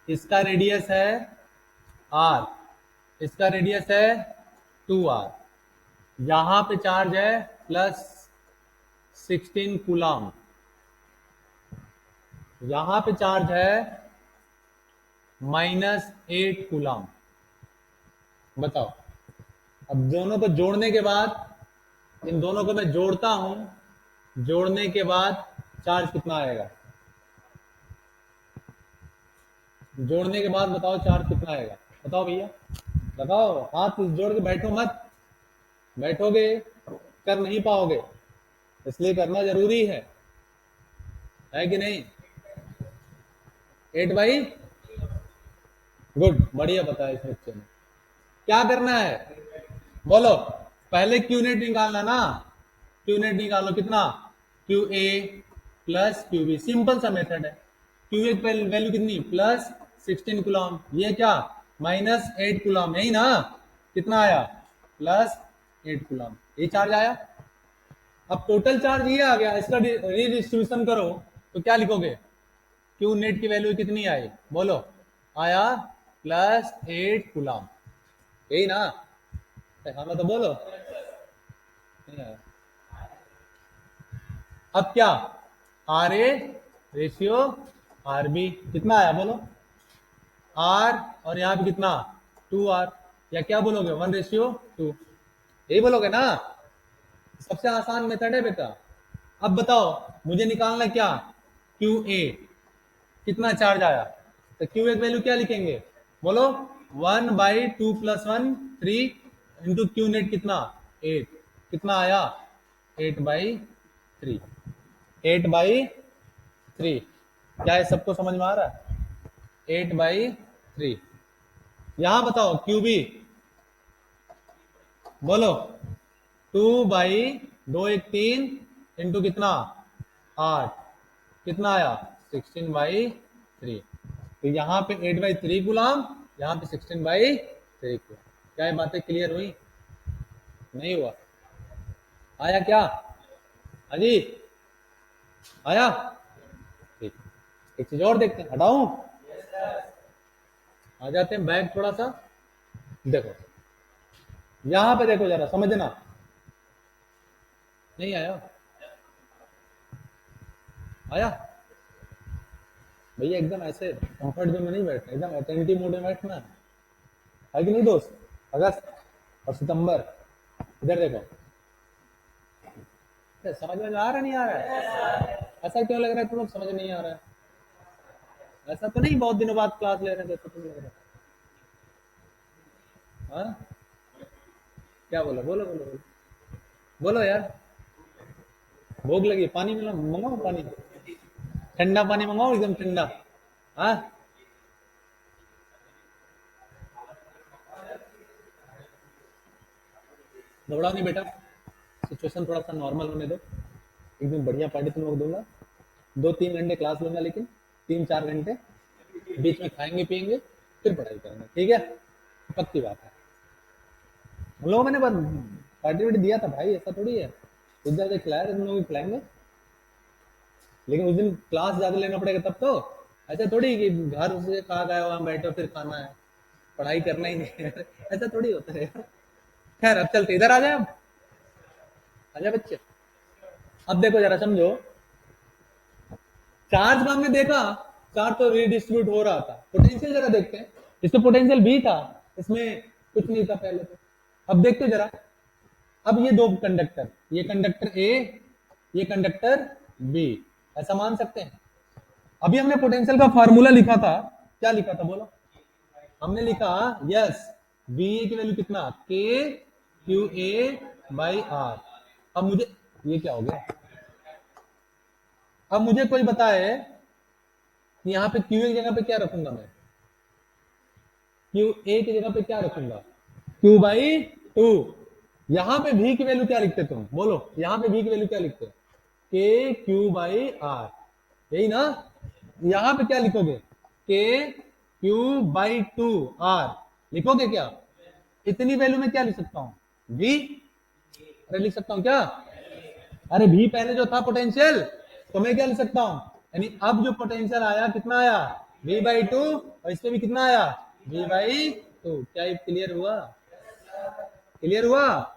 इसका रेडियस है आर, इसका रेडियस है 2r, यहां पे चार्ज है प्लस 16 कूलम, यहां पे चार्ज है -8 कूलम। बताओ, अब दोनों को जोड़ने के बाद, इन दोनों को मैं जोड़ता हूं, जोड़ने के बाद चार्ज कितना आएगा? जोड़ने के बाद बताओ चार्ज कितना आएगा? बताओ भैया, बताओ। हाथ जोड़ के बैठो मत, बैठोगे कर नहीं पाओगे, इसलिए करना जरूरी है कि नहीं? 8/, गुड, बढ़िया बताया इस बच्चे ने। क्या करना है बोलो? पहले क्यू नेट निकालना ना, क्यू नेट निकालो। कितना? Q A plus Q B, simple सा मेथड है। क्यू ए की वैल्यू कितनी? प्लस 16 कूलम, ये क्या? -8 कूलम, यही ना? कितना आया? प्लस 8 कूलम, ये चार्ज आया। अब टोटल चार्ज ये आ गया, इसका रीडिस्ट्रीब्यूशन करो तो क्या लिखोगे? क्यू नेट की वैल्यू कितनी आई बोलो? आया प्लस 8 कूलम, यही ना? हाँ तो बोलो, नहीं आया। अब क्या? R A ratio R B, कितना आया बोलो? आर और यहाँ पे कितना? 2r, या क्या बोलोगे? 1:2, यही बोलोगे ना? सबसे आसान मेथड है बेटा। अब बताओ मुझे निकालना क्या? क्यू ए, कितना चार्ज आया? तो क्यू ए की वैल्यू क्या लिखेंगे बोलो? 1/2 + 1 3 इंटू क्यू नेट कितना? 8, कितना आया? 8/3, 8/3। क्या ये सबको समझ में आ रहा है? 8/3। यहां बताओ क्यू बी, बोलो 2/2 1 3 इंटू कितना? 8, कितना आया? 16/3। तो यहाँ पे 8/3 गुलाम, यहाँ पे 16/3 गुलाम। क्या ये बातें क्लियर हुई? नहीं हुआ? आया क्या? अजी आया? ठीक, एक चीज और देखते हैं, हटाऊं? आ जाते हैं बैग थोड़ा सा। देखो यहां पे देखो जरा, समझना। नहीं आया? आया भैया? एकदम ऐसे कंफर्ट जोन में नहीं बैठना, एकदम अटेंटिव मोड में बैठना है कि नहीं दोस्त? अगस्त और सितंबर, इधर देखो, समझ में आ रहा नहीं आ रहा है? ऐसा क्यों लग रहा है तुम लोग समझ नहीं आ रहा है? ऐसा तो नहीं बहुत दिनों बाद क्लास ले रहे हैं जैसे तुम लग रहा है? हाँ? क्या बोलो? बोलो बोलो बोलो, बोलो यार। भूख लगी, पानी मिला, मंगाओ पानी, ठंडा पानी मंगाओ, एकदम ठंडा। हाँ, घबराओ नहीं बेटा, सिचुएशन थोड़ा सा नॉर्मल होने दो। एकदम बढ़िया पार्टी तुम लोग दूंगा, 2-3 घंटे क्लास लूंगा, लेकिन 3-4 घंटे बीच में खाएंगे पियेंगे, फिर पढ़ाई करेंगे, ठीक है? पक्की बात है। उन लोगों मैंने पार्टी वार्टी दिया था भाई, ऐसा थोड़ी है। कुछ ज्यादा खिलाया तुम लोग खिलाएंगे, लेकिन उस दिन क्लास ज्यादा लेना पड़ेगा तब तो। ऐसा थोड़ी कि घर से कहा गया वहां बैठो फिर खाना है, पढ़ाई करना ही नहीं है। ऐसा थोड़ी होता है। खैर अब चलते, इधर आ जाए, अब आ जाए बच्चे। अब देखो जरा समझो, चार्ज का हमने देखा, चार्ज तो रीडिस्ट्रीब्यूट हो रहा था। पोटेंशियल जरा देखते हैं, इसमें पोटेंशियल भी था, इसमें कुछ नहीं था पहले तो। अब देखते जरा, अब ये दो कंडक्टर, ये कंडक्टर ए, ये कंडक्टर बी, ऐसा मान सकते हैं। अभी हमने पोटेंशियल का फार्मूला लिखा था, क्या लिखा था बोलो? हमने लिखा यस, वी ए की वैल्यू कितना, के क्यू ए बाई आर। अब मुझे, ये क्या हो गया, अब मुझे कोई बताए कि यहाँ पे क्यू ए की जगह पे क्या रखूंगा मैं, क्यू ए की जगह पे क्या रखूंगा, क्यू बाई टू। यहां पे भी की वैल्यू क्या लिखते तुम बोलो, यहां पे भी की वैल्यू क्या लिखते, के क्यू बाई आर, यही ना। यहां पे क्या लिखोगे, K Q by two are लिखोगे क्या? इतनी वैल्यू में क्या लिख सकता हूं, वी, अरे लिख सकता हूं क्या? अरे भी पहले जो था पोटेंशियल, तो मैं क्या लिख सकता हूं, यानी अब जो पोटेंशियल आया कितना आया, वी बाई टू, और इसमें भी कितना आया, वी बाई टू। क्या ये क्लियर हुआ? क्लियर हुआ?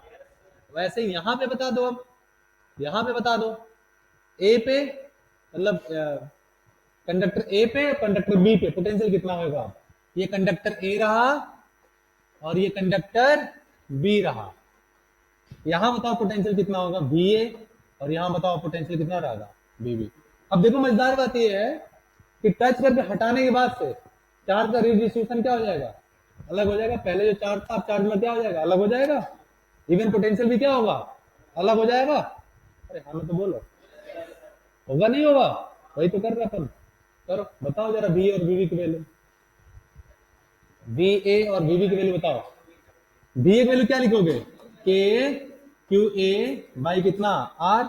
वैसे यहां पे बता दो, अब यहां पे बता दो, ए पे मतलब कंडक्टर ए पे कंडक्टर बी पे पोटेंशियल कितना होगा। ये कंडक्टर ए रहा और ये कंडक्टर बी रहा, यहां बताओ पोटेंशियल कितना होगा, बी ए, और यहां बताओ पोटेंशियल कितना रहेगा, बी बी। अब देखो मजेदार बात ये है कि टच करके हटाने के बाद से चार्ज का रिडिस्ट्रीब्यूशन क्या हो जाएगा, अलग हो जाएगा। पहले जो चार्ज था, अब चार्ज में क्या हो जाएगा, अलग हो जाएगा। इवन पोटेंशियल भी क्या होगा, अलग हो जाएगा। अरे हाँ मैं तो बोलो, होगा नहीं होगा, वही तो कर रहा अपन। करो बताओ जरा, बी और बीबी की वैल्यू, बी ए और बीबी की वैल्यू बताओ। बी ए की वैल्यू क्या लिखोगे, के क्यू ए बाई कितना, आर।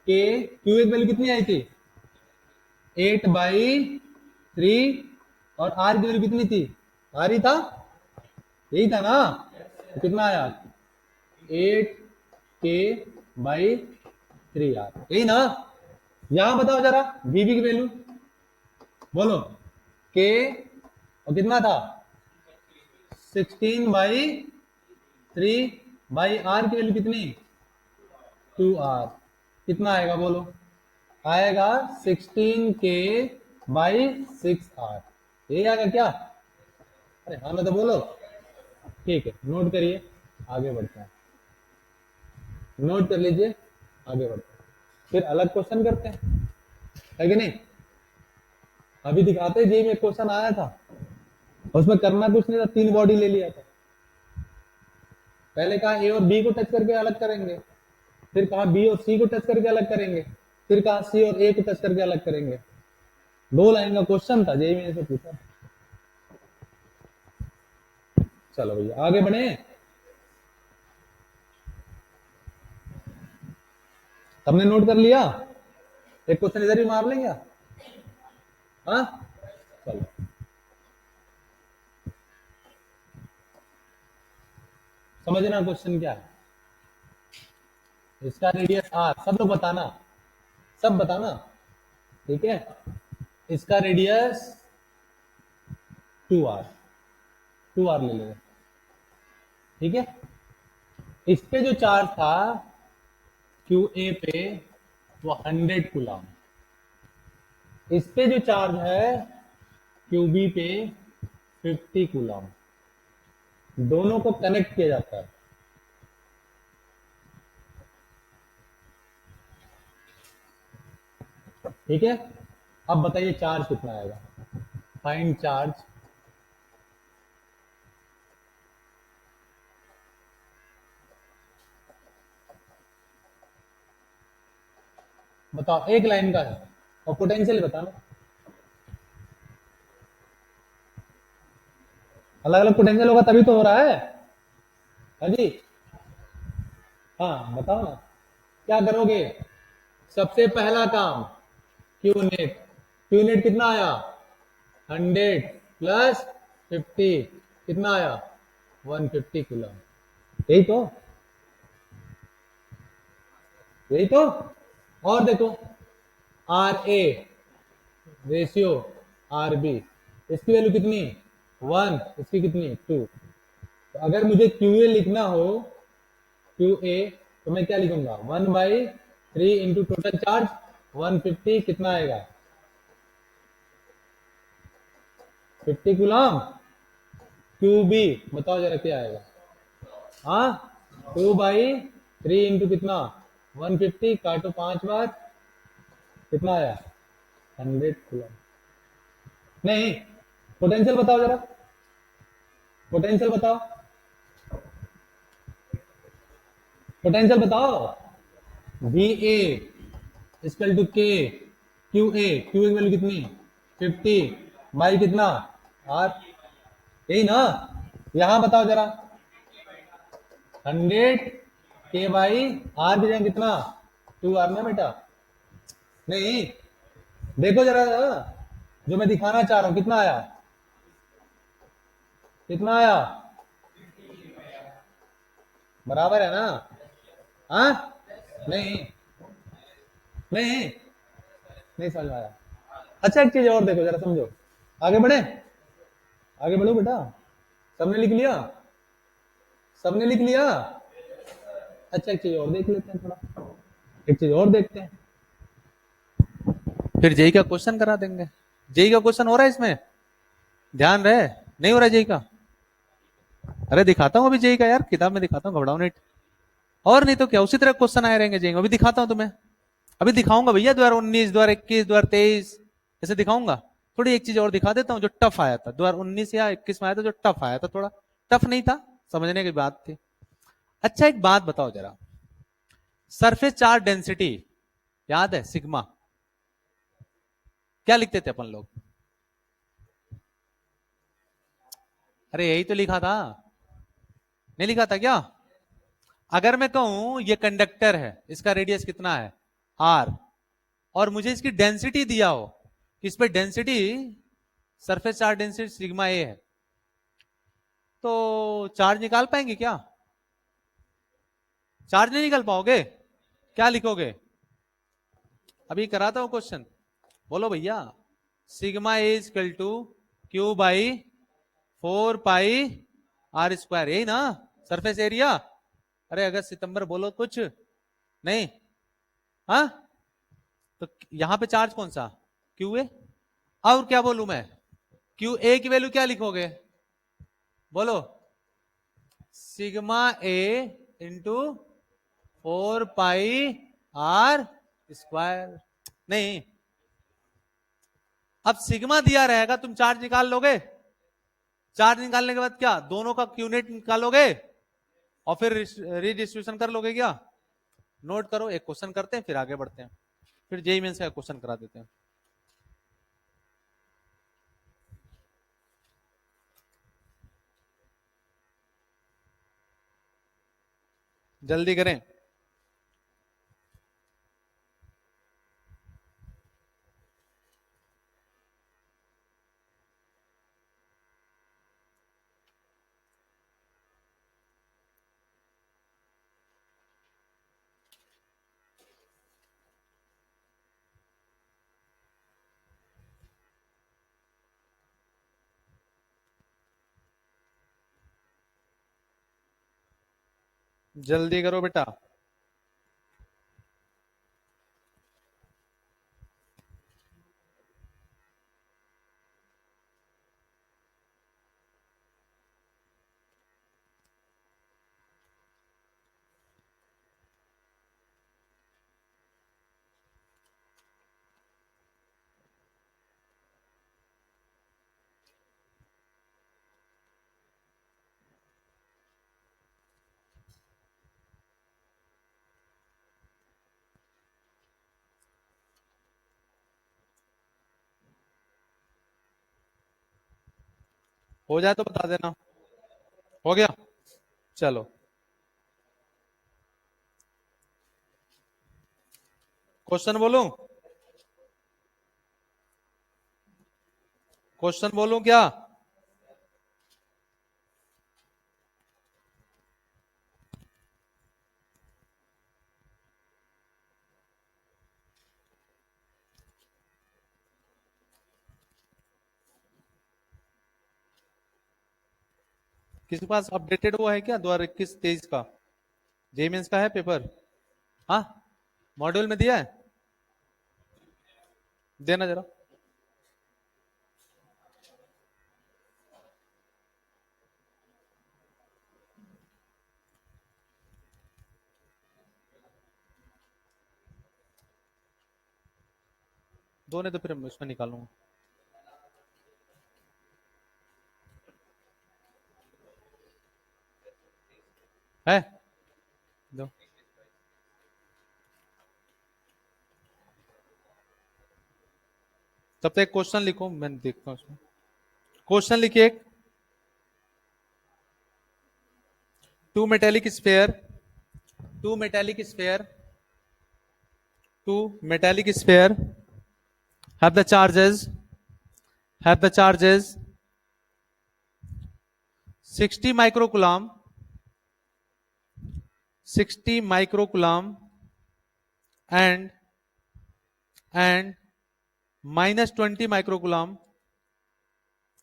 के क्यू ए की वैल्यू कितनी आई थी, 8/3, और आर की वैल्यू कितनी थी, आर ही था, यही था ना। तो कितना आया, 8k/3 आर, यही ना। यहां बताओ जरा बीबी की वैल्यू बोलो, के और कितना था, 16/3/आर की वैल्यू कितनी, 2r। कितना आएगा बोलो, आएगा 16k/6r, यही आएगा क्या? अरे हाँ मैं तो बोलो। ठीक है, नोट करिए, आगे बढ़ते हैं, नोट कर लीजिए, आगे बढ़ते हैं, फिर अलग क्वेश्चन करते हैं, है कि नहीं। अभी दिखाते जी में क्वेश्चन आया था, उसमें करना कुछ नहीं था, 3 बॉडी ले लिया था। पहले कहा ए और बी को टच करके अलग करेंगे, फिर कहा बी और सी को टच करके अलग करेंगे, फिर कहा सी और ए को टच करके अलग करेंगे। 2 लाइन का क्वेश्चन था, जेई में से पूछा। चलो भैया आगे बढ़े, हमने नोट कर लिया, एक क्वेश्चन इधर ही मार लेंगे। हाँ चलो, समझना क्वेश्चन क्या है। इसका रेडियस आर, सब लोग बताना, सब बताना, ठीक है। इसका रेडियस 2r, 2r ले लेंगे, ठीक है। इस पे जो चार्ज था क्यू ए पे वो 100 कूलम, इस पे जो चार्ज है क्यू बी पे 50 कूलम, दोनों को कनेक्ट किया जाता है। ठीक है, अब बताइए चार्ज कितना आएगा, फाइंड चार्ज। बताओ, एक लाइन का है, और पोटेंशियल बताना, अलग अलग पोटेंशियल होगा तभी तो हो रहा है। हाँ जी, हाँ बताओ ना, क्या करोगे? सबसे पहला काम क्यू नेट, क्यू नेट कितना आया, 100 प्लस 50 कितना आया, 150 कूलम, यही तो, यही तो। और देखो R A ratio, R B, इसकी वैल्यू कितनी 1, इसकी कितनी 2। तो अगर मुझे क्यू ए लिखना हो, क्यू ए, तो मैं क्या लिखूंगा 1/3 इंटू टोटल चार्ज 150, कितना आएगा 50 कूलम। क्यू बी बताओ जरा क्या आएगा। हाँ 2/3 इंटू कितना 150, काटो 5 बार, कितना आया 100 कूलम। नहीं, पोटेंशियल बताओ जरा, पोटेंशियल बताओ, पोटेंशियल बताओ। V A equal to K Q A, Q की वैल्यू कितनी 50 बाई कितना आर, यही ना। यहां बताओ जरा 100 के बाई आर की जगह कितना 2 आर ना बेटा। नहीं, देखो जरा जो मैं दिखाना चाह रहा हूं, कितना आया, कितना आया, बराबर है ना। हाँ नहीं, नहीं, नहीं समझ में आया। अच्छा एक चीज और देखो जरा, समझो, आगे बढ़े, आगे बढ़ो बेटा। सबने लिख लिया, सबने लिख लिया। अच्छा एक चीज और देख लेते हैं, थोड़ा एक चीज और देखते हैं, फिर जेई का क्वेश्चन करा देंगे। जेई का क्वेश्चन हो रहा है इसमें, ध्यान रहे, नहीं हो रहा जेई का। अरे दिखाता हूँ अभी जेई का यार, किताब में दिखाता हूँ, घबराओ नहीं। और नहीं तो क्या, उसी तरह क्वेश्चन आए रहेंगे जेई में। अभी दिखाता हूँ तुम्हें, अभी दिखाऊंगा भैया 2019, 2021, 2023 ऐसे दिखाऊंगा। थोड़ी एक चीज और दिखा देता हूँ जो टफ आया था 2019 या 21 में आया था, जो टफ आया था, थोड़ा टफ नहीं था, समझने की बात थी। अच्छा एक बात बताओ जरा, सरफेस चार्ज डेंसिटी याद है सिग्मा, क्या लिखते थे अपन लोग। अरे यही तो लिखा था, नहीं लिखा था क्या। अगर मैं कहूं ये कंडक्टर है, इसका रेडियस कितना है आर, और मुझे इसकी डेंसिटी दिया हो कि इस पे density, surface charge density sigma A है, तो चार्ज निकाल पाएंगे क्या। चार्ज नहीं निकाल पाओगे, क्या लिखोगे। अभी कराता हूं क्वेश्चन, बोलो भैया। Sigma is equal to Q by 4 pi r², यही ना सरफेस एरिया। अरे अगस्त सितंबर बोलो कुछ नहीं। हाँ तो यहां पे चार्ज कौन सा क्यू ए, और क्या बोलू मैं, क्यू ए की वैल्यू क्या लिखोगे, बोलो सिग्मा ए इंटू 4 पाई r²। नहीं, अब सिग्मा दिया रहेगा, तुम चार्ज निकाल लोगे, चार्ज निकालने के बाद क्या दोनों का क्यूनेट निकालोगे और फिर रिडिस्ट्रीब्यूशन कर लोगे क्या। नोट करो, एक क्वेश्चन करते हैं फिर आगे बढ़ते हैं, फिर जेई मेंस का क्वेश्चन करा देते हैं। जल्दी करें। जल्दी करो बेटा। हो जाए तो बता देना। हो गया, चलो क्वेश्चन बोलूं, क्वेश्चन बोलूं क्या। किसी के पास अपडेटेड वो है क्या 2021-23 का? जेई मेंस का है पेपर? हाँ, मॉड्यूल में दिया है, देना जरा। दो ने तो फिर मैं उसमें निकालूंगा। है, दो। तब तक एक क्वेश्चन लिखो, मैं देखता हूँ उसमें। क्वेश्चन लिखिए एक। Two metallic sphere, two metallic sphere, two metallic sphere have the charges, have the charges 60 microcoulomb, 60 microcoulomb and minus 20 microcoulomb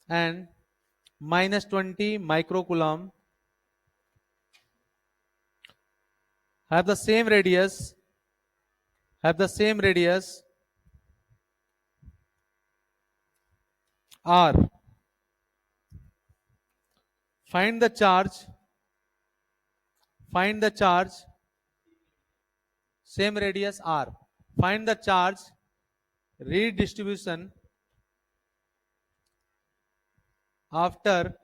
and minus 20 microcoulomb have the same radius, have the same radius r. Find the charge, find the charge, same radius r. Find the charge redistribution after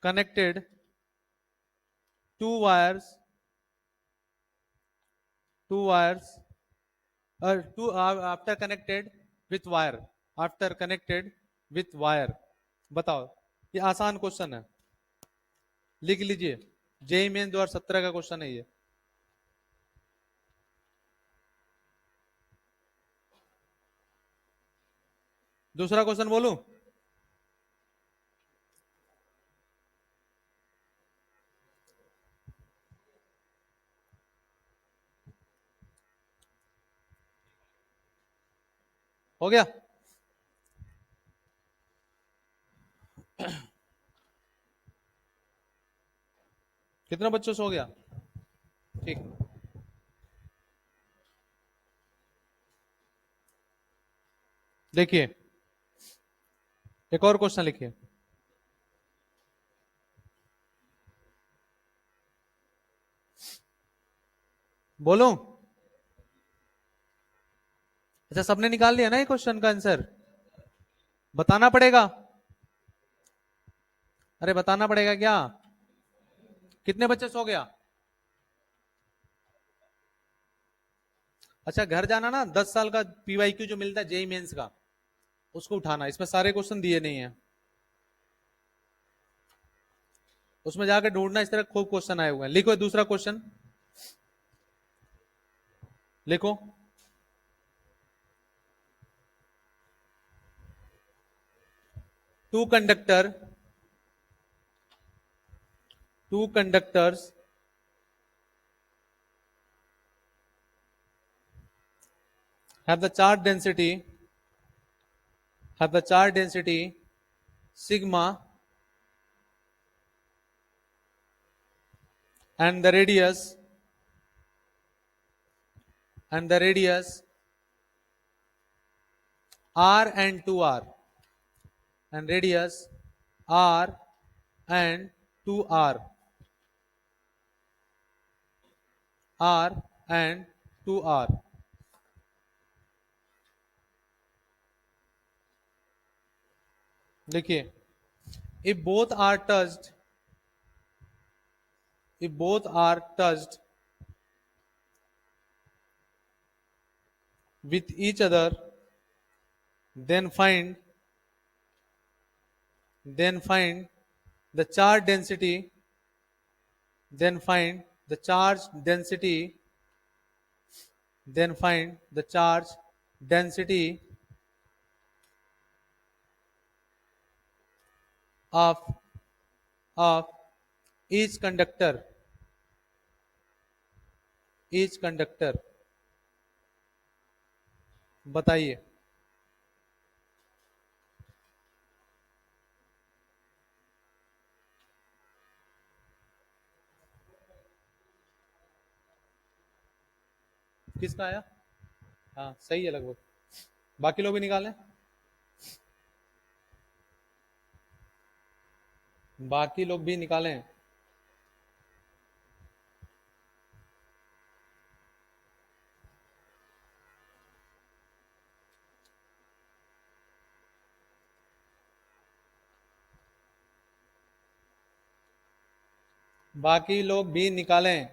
connected two wires, two wires two after connected with wire, after connected with wire। बताओ, ये आसान question है, लिख लीजिए। JEE main 2017 का question है ये। दूसरा क्वेश्चन बोलूं? हो गया? कितना बच्चों से हो गया? ठीक, देखिए एक और क्वेश्चन लिखिए। बोलूं? अच्छा, सबने निकाल लिया ना ये क्वेश्चन का आंसर? बताना पड़ेगा? अरे बताना पड़ेगा क्या? कितने बच्चे सो गया? अच्छा, घर जाना ना, 10 साल का पीवाईक्यू जो मिलता है जेई मेंस का, उसको उठाना। इसमें सारे क्वेश्चन दिए नहीं है, उसमें जाकर ढूंढना, इस तरह खूब क्वेश्चन आए हुए हैं। लिखो दूसरा क्वेश्चन, लिखो। Two conductor, two conductors have the charge density, have the charge density sigma and the radius, and the radius r and 2r, and radius r and 2r, r and 2r। देखिए, if both are touched, if both are touched with each other, then find the charge density, then find the charge density, then find the charge density of of each conductor, each conductor। बताइए। किसका आया? हाँ सही है लगभग। बाकी लोग भी निकालें। बाकी लोग भी निकालें। बाकी लोग भी निकालें।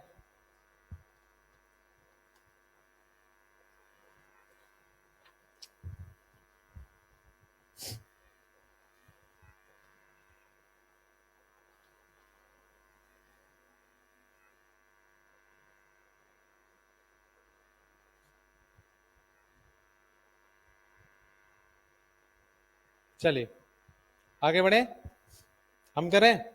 चलिए आगे बढ़े, हम करें।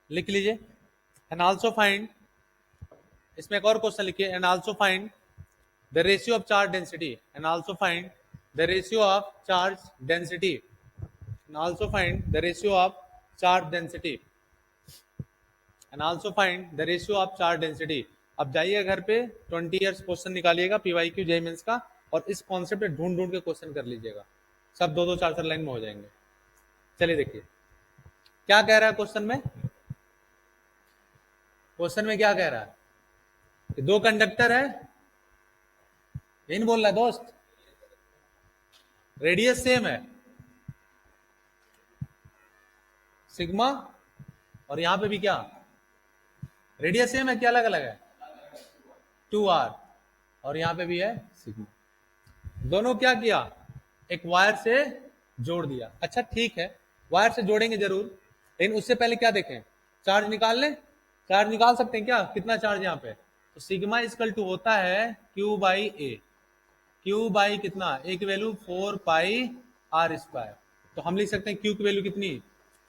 लिख लीजिए। एंड आल्सो फाइंड, इसमें एक और क्वेश्चन लिखिए। And also find the ratio of charge density. And also find the ratio of charge density. And also find the ratio of charge density. And also find the ratio of charge density. अब जाइए घर पे 20 years question निकालिएगा PYQ JEE mains का, और इस concept पे ढूंढ ढूंढ के क्वेश्चन कर लीजिएगा। सब दो दो चार चार लाइन में हो जाएंगे। चलिए देखिए क्या कह रहा है क्वेश्चन में। क्वेश्चन में क्या कह रहा है कि दो कंडक्टर है, यही नहीं बोल रहा दोस्त, रेडियस सेम है सिग्मा, और यहां पे भी क्या रेडियस सेम है, क्या अलग अलग है 2r, और यहां पे भी है सिग्मा। दोनों क्या किया, एक वायर से जोड़ दिया। अच्छा ठीक है, वायर से जोड़ेंगे जरूर, लेकिन उससे पहले क्या देखें, चार्ज निकाल लें। चार्ज निकाल सकते हैं क्या, कितना चार्ज यहाँ पे, तो सिग्मा इक्वल टू होता है Q by A. Q by कितना, ए की वैल्यू 4 पाई आर स्क्वायर। तो हम लिख सकते हैं क्यू की वैल्यू कितनी,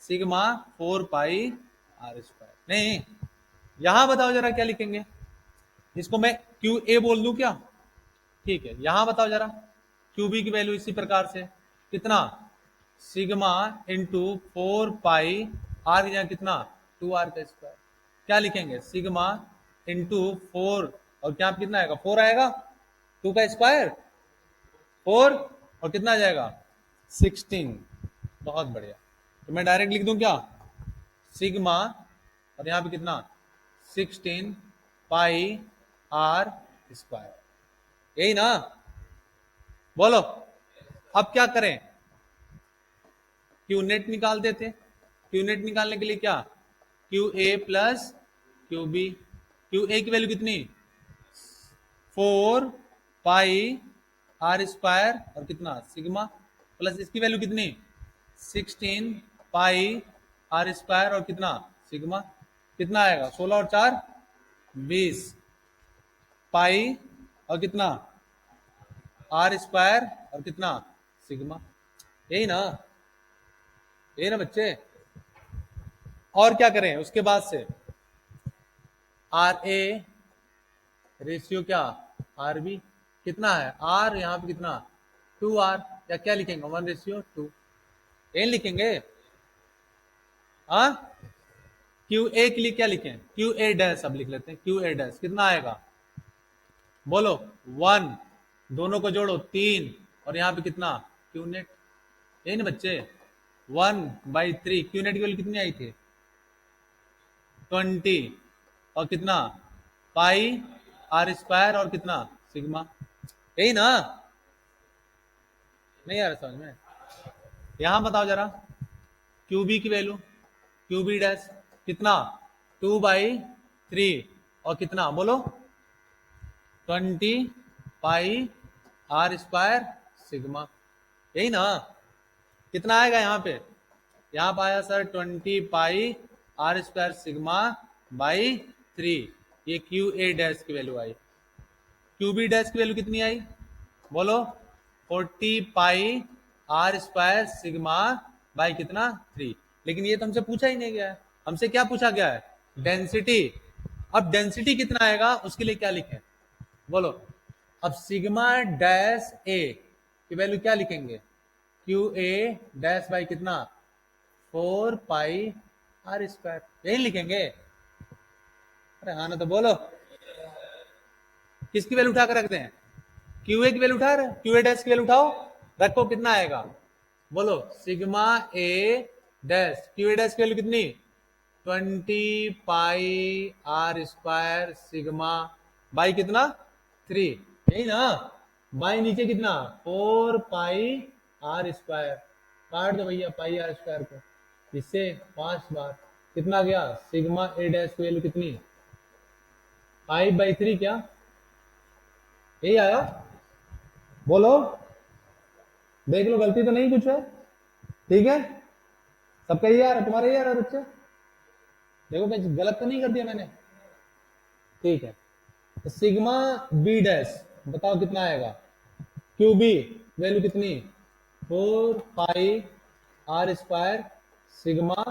सिग्मा 4 पाई आर स्क्वायर। नहीं, यहां बताओ जरा क्या लिखेंगे, इसको मैं क्यू ए बोल दूं क्या, ठीक है। यहां बताओ जरा क्यू बी की वैल्यू इसी प्रकार से कितना, सिग्मा इंटू 4 पाई आर, या कितना 2r का स्क्वायर। क्या लिखेंगे, सिग्मा इंटू 4, और क्या कितना आएगा 4 आएगा, 2 का स्क्वायर 4, और कितना आ जाएगा 16। बहुत बढ़िया। तो मैं डायरेक्ट लिख दूं क्या, सिग्मा, और यहां पे कितना 16 पाई आर स्क्वायर, यही ना, बोलो। अब क्या करें, क्यू नेट निकाल देते। क्यू नेट निकालने के लिए क्या, Q A plus Q B. Q A की वैल्यू कितनी 4 पाई आर स्क्वायर, और कितना सिग्मा, प्लस इसकी वैल्यू कितनी 16 पाई आर स्क्वायर, और कितना सिग्मा। कितना आएगा 16 और 4 20 पाई, और कितना आर स्क्वायर, और कितना सिग्मा। यही ना, यही ना बच्चे। और क्या करें उसके बाद से, आर ए रेशियो क्या आर बी, कितना है आर, यहाँ पे कितना 2r, या क्या लिखेंगे 1:2, यही लिखेंगे। हाँ, क्यू ए के लिए क्या लिखें, क्यू ए डैश, अब लिख लेते हैं क्यू ए डैश, कितना आएगा बोलो 1, दोनों को जोड़ो 3, और यहाँ पे कितना क्यू नेट, यही ना बच्चे 1/3। क्यू नेट की वैल्यू कितनी आई थी 20, और कितना पाई आर स्क्वायर, और कितना सिग्मा, यही ना, नहीं आ रहा समझ में। यहां बताओ जरा क्यू बी की वैल्यू, क्यू बी डैश कितना 2/3, और कितना बोलो 20 पाई आर स्क्वायर सिग्मा, यही ना। कितना आएगा यहाँ पे, यहाँ पे आया sir 20 pi R square sigma by 3, ये क्यू ए डैश की वैल्यू आई। क्यू बी डैश की वैल्यू कितनी आई बोलो 40 pi R square sigma by कितना 3। लेकिन ये तो हमसे पूछा ही नहीं गया है, हमसे क्या पूछा गया है, डेंसिटी। अब डेंसिटी कितना आएगा उसके लिए क्या लिखें, बोलो। अब सिग्मा डैश ए की वैल्यू क्या लिखेंगे, क्यू ए डैश बाई कितना, 4 पाई आर स्क्वायर, यही लिखेंगे। अरे हाँ ना तो बोलो, किसकी वैल्यू उठा कर रखते हैं, क्यू ए की वैल्यू उठा रहे, क्यू ए डैश की वैल्यू उठाओ, रखो, कितना आएगा, बोलो। Sigma A dash, Q A dash की वैल्यू कितनी, 20 pi R square sigma by कितना 3, यही ना, बाई नीचे कितना 4 पाई आर स्क्वायर, काट दो भैया पाई आर स्क्वायर को, इससे 5 बार कितना गया, सिग्मा ए डैश की वैल्यू कितनी 5/3, क्या यही आया, बोलो, देख लो गलती तो नहीं कुछ है, ठीक है, सबका यही आ रहा है, तुम्हारा यही आ रहा है बच्चे, देखो कहीं गलत तो नहीं कर दिया मैंने, ठीक है। तो सिग्मा बी डैश बताओ कितना आएगा, क्यू बी वैल्यू कितनी 4 पाई आर स्क्वायर सिग्मा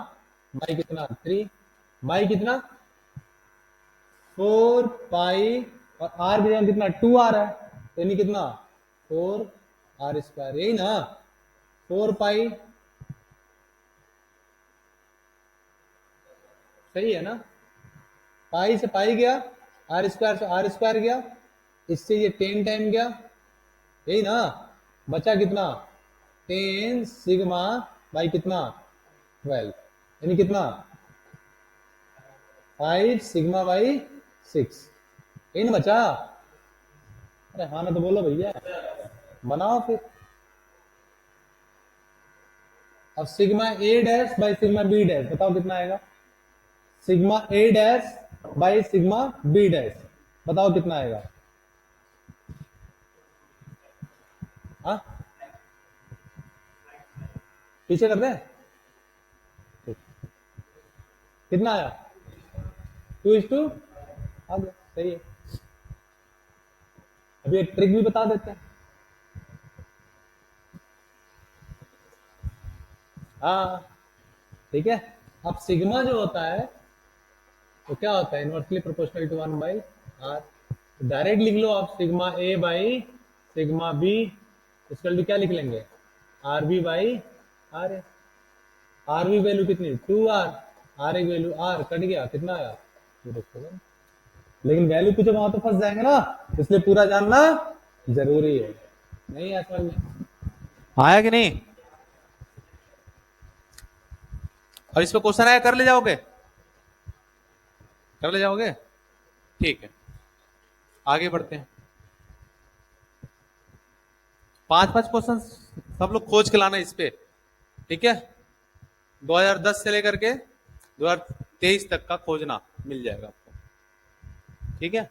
बाई कितना 3, बाई कितना 4 पाई, और आर की जगह कितना 2 आ रहा है, तो यानी कितना 4 आर स्क्वायर, यही ना 4 पाई, सही है ना, पाई से पाई गया, आर स्क्वायर से आर स्क्वायर गया, इससे ये 10 टाइम गया, यही ना, बचा कितना 10 सिग्मा बाई कितना 12, यानी कितना 5 सिग्मा बाई 6, यही ना बचा। अरे हाँ ना तो बोलो भैया, बनाओ फिर। अब sigma A dash by sigma B dash बताओ कितना आएगा, sigma A dash by sigma B dash बताओ कितना आएगा, हाँ पीछे कर दे, कितना आया 2:2, आ गया, सही है। अभी एक ट्रिक भी बता देते हैं, हाँ ठीक है। अब सिग्मा जो होता है तो क्या होता है, inversely proportional to 1/r, direct लिख लो आप, sigma A by sigma B इसका क्या लिख लेंगे, R B by R A, R B value कितनी 2r, R A value r, cut गया कितना आया 0.7, लेकिन वैल्यू पूछो वहां तो फंस जाएंगे ना, इसलिए पूरा जानना जरूरी है, नहीं है समझ में आया कि नहीं, और इस पे क्वेश्चन आया कर ले जाओगे, कर ले जाओगे, ठीक है आगे बढ़ते हैं। 5-5 क्वेश्चन सब लोग खोज के लाना इस पे, ठीक है, 2010 से लेकर के 2023 तक का खोजना मिल जाएगा आपको, ठीक है।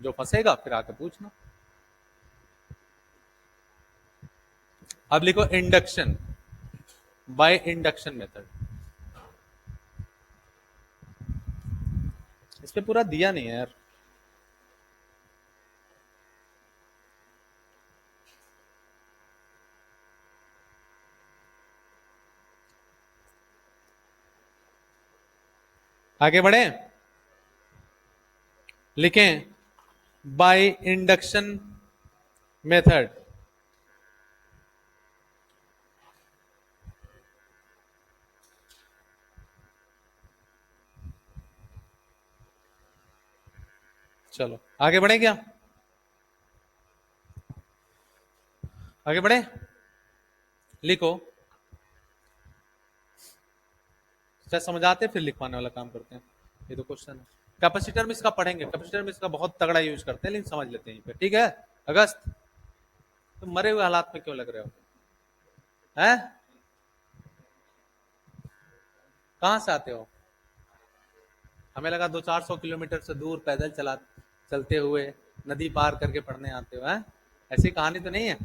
जो फंसेगा फिर आके पूछना। अब लिखो इंडक्शन बाय इंडक्शन मेथड, इस पे पूरा दिया नहीं है यार, आगे बढ़े, लिखें बाय इंडक्शन मेथड, चलो आगे बढ़े क्या, आगे बढ़े, लिखो, क्या समझाते फिर लिखवाने वाला काम करते हैं, ये तो क्वेश्चन है। कैपेसिटर में इसका पढ़ेंगे, कैपेसिटर में इसका बहुत तगड़ा यूज करते हैं, लेकिन समझ लेते हैं ठीक है। अगस्त तो मरे हुए हालात में क्यों लग रहे हो, हैं कहां से आते हो, हमें लगा 200-400 किलोमीटर से दूर पैदल चलते हुए नदी पार करके पढ़ने आते हो, हैं ऐसी कहानी तो नहीं है,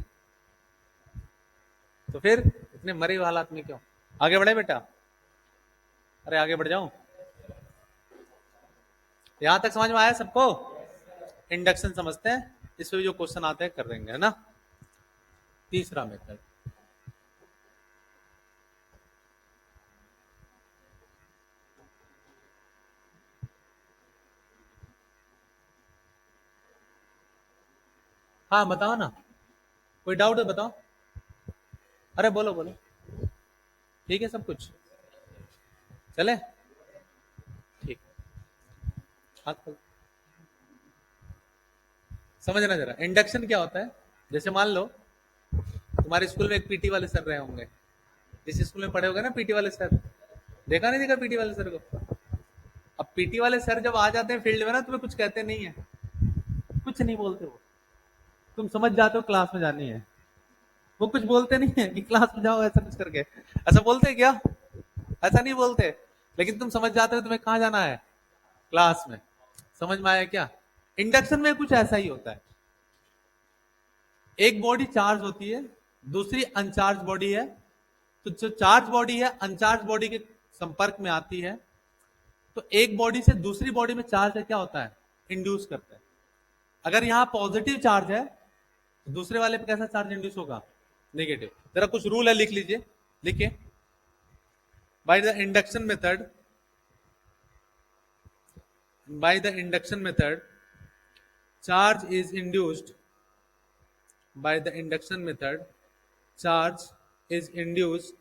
तो फिर इतने मरे हुए हालात में क्यों, आगे बढ़े बेटा, अरे आगे बढ़ जाऊं, यहां तक समझ में आया सबको, इंडक्शन समझते हैं, इसमें जो क्वेश्चन आते हैं कर देंगे, है ना। तीसरा मेथड, हाँ बताओ ना, कोई डाउट है बताओ। अरे बोलो बोलो। ठीक है सब कुछ चले। ठीक। हाथ खोलो। समझना जरा, इंडक्शन क्या होता है। जैसे मान लो तुम्हारे स्कूल में एक पीटी वाले सर रहे होंगे, जिस स्कूल में पढ़े होगे ना पीटी वाले सर, देखा नहीं देखा पीटी वाले सर को। अब पीटी वाले सर जब आ जाते हैं फील्ड में ना, तुम्हें कुछ कहते नहीं है, कुछ नहीं बोलते वो, तुम समझ जाते हो क्लास में जानी है। वो कुछ बोलते नहीं है कि क्लास में जाओ ऐसा कुछ करके, ऐसा बोलते हैं क्या? ऐसा नहीं बोलते। लेकिन तुम समझ जाते हो तुम्हें कहाँ जाना है, क्लास में। समझ में आया क्या? इंडक्शन में कुछ ऐसा ही होता है। एक बॉडी चार्ज होती है, दूसरी अनचार्ज बॉडी है। तो जो चार्ज बॉडी है अनचार्ज बॉडी के संपर्क में आती है, तो एक बॉडी से दूसरी बॉडी में चार्ज है क्या होता है, इंड्यूस करता है। अगर यहाँ पॉजिटिव चार्ज है तो दूसरे वाले पे कैसा चार्ज इंड्यूस होगा, नेगेटिव। जरा कुछ रूल है लिख लीजिए, लिखिए। By the induction method, by the induction method, charge is induced, by the induction method, charge is induced,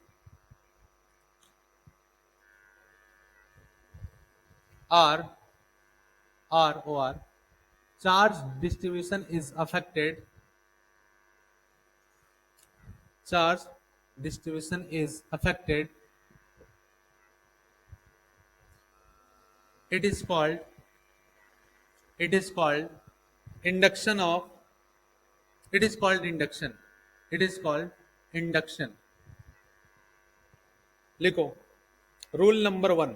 or charge distribution is affected, charge distribution is affected. It is called, it is called induction of, it is called induction, it is called induction. लिखो rule number 1।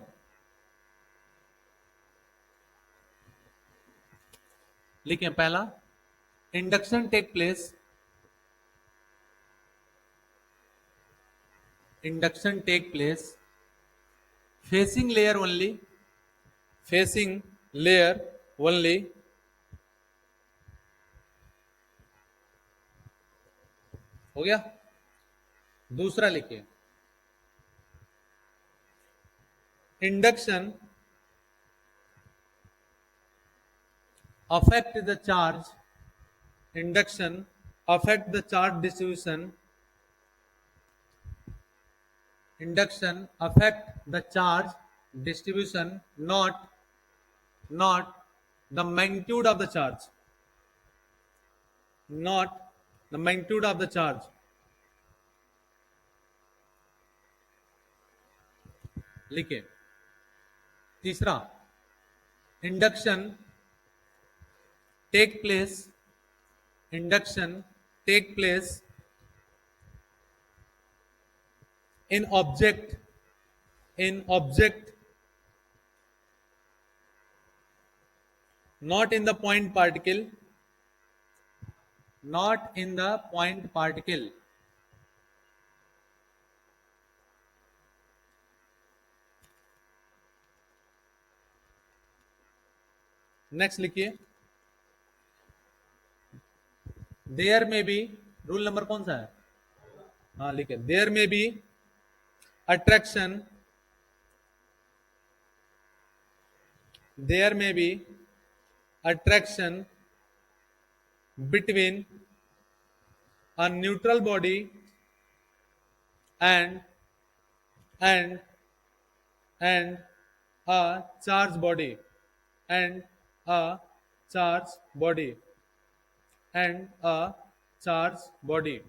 लिखें पहला, induction take place, induction take place facing layer only, facing layer only, हो गया। दूसरा लिखिए, induction affect the charge, induction affect the charge distribution, induction affect the charge distribution, not the magnitude of the charge, not the magnitude of the charge. लिखिए। तीसरा, induction take place, induction take place in object, in object, not in the point particle, not in the point particle. Next लिखिए, there में B, rule number कौन सा है, हाँ लिखिए, there में बी अट्रैक्शन, देयर में B attraction between a neutral body and and and a charged body, and a charged body, and a charged body,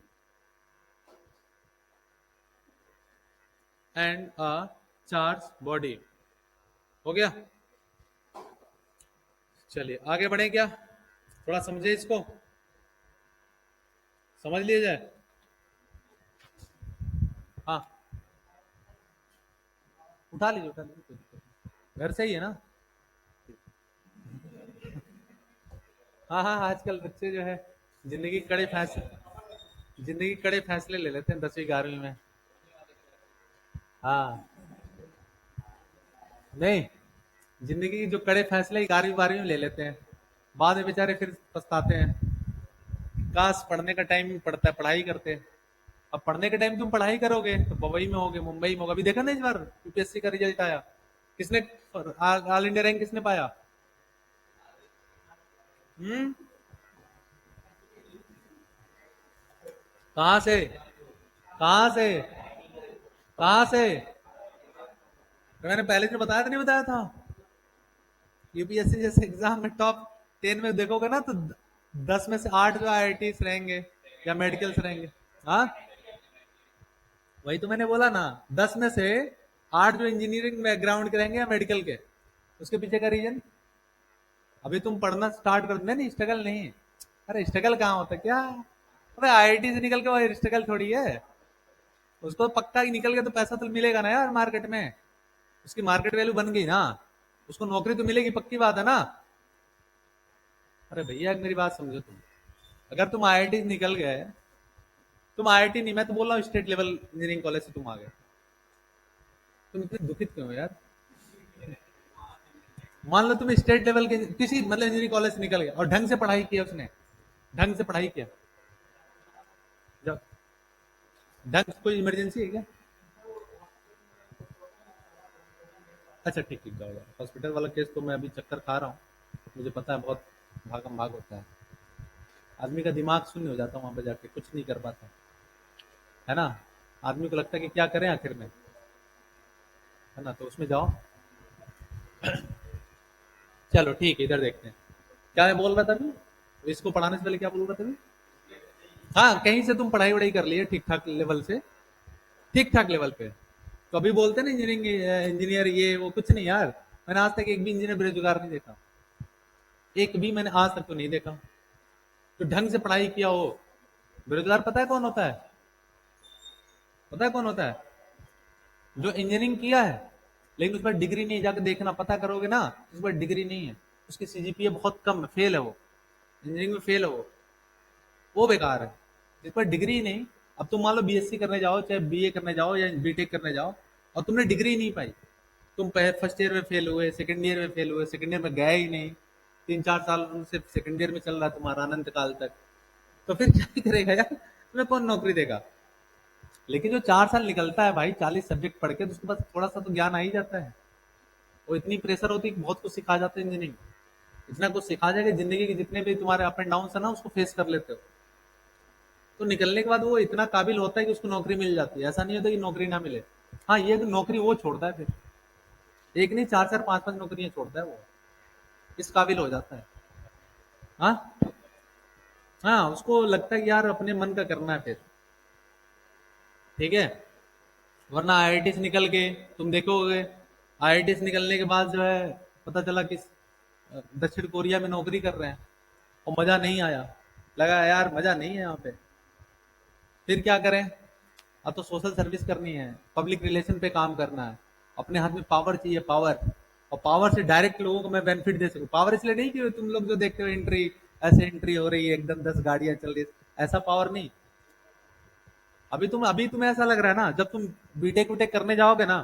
and a charged body। हो गया। चलिए आगे बढ़े क्या, थोड़ा समझे इसको, समझ लिया जाए। हाँ उठा लीजिए, उठा लीजिए, कोई दिक्कत नहीं। घर से ही है ना। हाँ हाँ, आजकल बच्चे जो है जिंदगी के कड़े फैसले, जिंदगी के कड़े फैसले ले लेते हैं 10वीं 11वीं में। हाँ नहीं, जिंदगी के जो कड़े फैसले 11वीं 12वीं में ले लेते हैं, बाद में बेचारे फिर पछताते हैं, काश पढ़ने का टाइम भी पढ़ता है, पढ़ाई करते हैं। अब पढ़ने के टाइम तुम पढ़ाई करोगे तो मुंबई में होगे, मुंबई में होगा। अभी देखा ना इस बार यूपीएससी का रिजल्ट आया, किसने ऑल इंडिया रैंक किसने पाया? हम्म, कहां से, कहां से, कहां से? तो मैंने पहले जो बताया था, नहीं बताया था? यूपीएससी जैसे एग्जाम में टॉप 10 में देखोगे ना, तो 10 में से 8 जो आईआईटी रहेंगे या मेडिकल्स रहेंगे। हाँ, वही तो मैंने बोला ना, 10 में से 8 जो इंजीनियरिंग बैकग्राउंड के रहेंगे या मेडिकल के। उसके पीछे का रीजन, अभी तुम पढ़ना स्टार्ट कर, नहीं स्ट्रगल नहीं। अरे स्ट्रगल कहाँ होता है क्या? अरे आईआईटी से निकल के वो स्ट्रगल थोड़ी है। उसको पक्का ही निकल के तो पैसा तो मिलेगा ना यार मार्केट में, उसकी मार्केट वैल्यू बन गई ना, उसको नौकरी तो मिलेगी, पक्की बात है ना। अरे भैया मेरी बात समझो तुम, अगर तुम आईआईटी निकल गए, तुम आईआईटी नहीं, मैं तो बोल रहा हूँ स्टेट लेवल इंजीनियरिंग कॉलेज से तुम आ गए, तुम इतने दुखित क्यों हो यार? मान लो तुम स्टेट लेवल के किसी मतलब इंजीनियरिंग कॉलेज से निकल गया और ढंग से पढ़ाई किया उसने, ढंग से पढ़ाई किया, जब ढंग से, कोई इमरजेंसी है क्या? अच्छा ठीक ठीक, जाओ जाओ, हॉस्पिटल वाला केस तो मैं अभी चक्कर खा रहा हूँ, मुझे पता है बहुत भागम भाग होता है, आदमी का दिमाग शून्य हो जाता है वहां पे जाके, कुछ नहीं कर पाता है ना। आदमी को लगता है कि क्या करें आखिर में, है ना, तो उसमें जाओ। चलो ठीक है, इधर देखते हैं क्या मैं बोल रहा था अभी, इसको पढ़ाने से पहले क्या बोल रहा था अभी? हाँ, कहीं से तुम पढ़ाई वढ़ाई कर लिए ठीक ठाक लेवल से, ठीक ठाक लेवल पे, तो अभी बोलते ना इंजीनियरिंग इंजीनियर ये वो, कुछ नहीं यार। मैंने आज तक एक भी इंजीनियर बेरोजगार नहीं देखा, एक भी मैंने आज तक तो नहीं देखा। तो ढंग से पढ़ाई किया हो, बेरोजगार पता है कौन होता है? पता है कौन होता है? जो इंजीनियरिंग किया है लेकिन उस पर डिग्री नहीं, जाकर देखना पता करोगे ना, उस पर डिग्री नहीं है, उसकी सीजीपीए बहुत कम है, फेल है वो, इंजीनियरिंग में फेल है वो बेकार है। जिस पर डिग्री नहीं, अब तुम मान लो बीएससी करने जाओ, चाहे बीए करने जाओ या बीटेक करने जाओ, और तुमने डिग्री नहीं पाई, तुम फर्स्ट ईयर में फेल हुए, सेकंड ईयर में फेल हुए, सेकंड ईयर में गए ही नहीं, 3-4 साल से सेकंड ईयर में चल रहा है तुम्हारा अनंत काल तक, तो फिर क्या ही करेगा यार, तुम्हें कौन नौकरी देगा? लेकिन जो 4 साल निकलता है भाई 40 सब्जेक्ट पढ़ के, तो उसके पास थोड़ा सा तो ज्ञान आ ही जाता है। वो इतनी प्रेशर होती है कि बहुत कुछ सिखा जाते हैं इंजीनियरिंग, इतना कुछ सिखा जाएगा जिंदगी के जितने भी तुम्हारे अप एंड डाउन है ना, उसको फेस कर लेते हो। तो निकलने के बाद वो इतना काबिल होता है कि उसको नौकरी मिल जाती है, ऐसा नहीं होता कि नौकरी ना मिले। हाँ, ये नौकरी वो छोड़ता है फिर, एक नहीं 4-4 5-5 नौकरियां छोड़ता है वो, इस काबिल हो जाता है। हाँ, हाँ, उसको लगता है कि यार अपने मन का करना है फिर, ठीक है। वरना आईआईटी से निकल के तुम देखोगे, आईआईटी से निकलने के बाद जो है पता चला कि दक्षिण कोरिया में नौकरी कर रहे हैं और मजा नहीं आया, लगा यार मजा नहीं है यहाँ पे, फिर क्या करें? अब तो सोशल सर्विस करनी है, पब्लिक रिलेशन पे काम करना है, अपने हाथ में पावर चाहिए, पावर, और पावर से डायरेक्ट लोगों को मैं बेनिफिट दे सकूं। पावर इसलिए नहीं कि तुम लोग जो देखते हो एंट्री, ऐसे एंट्री हो रही है एकदम 10 गाड़ियां चल रही है, ऐसा पावर नहीं। अभी तुम्हें ऐसा लग रहा है ना, जब तुम बीटेक विटेक करने जाओगे ना,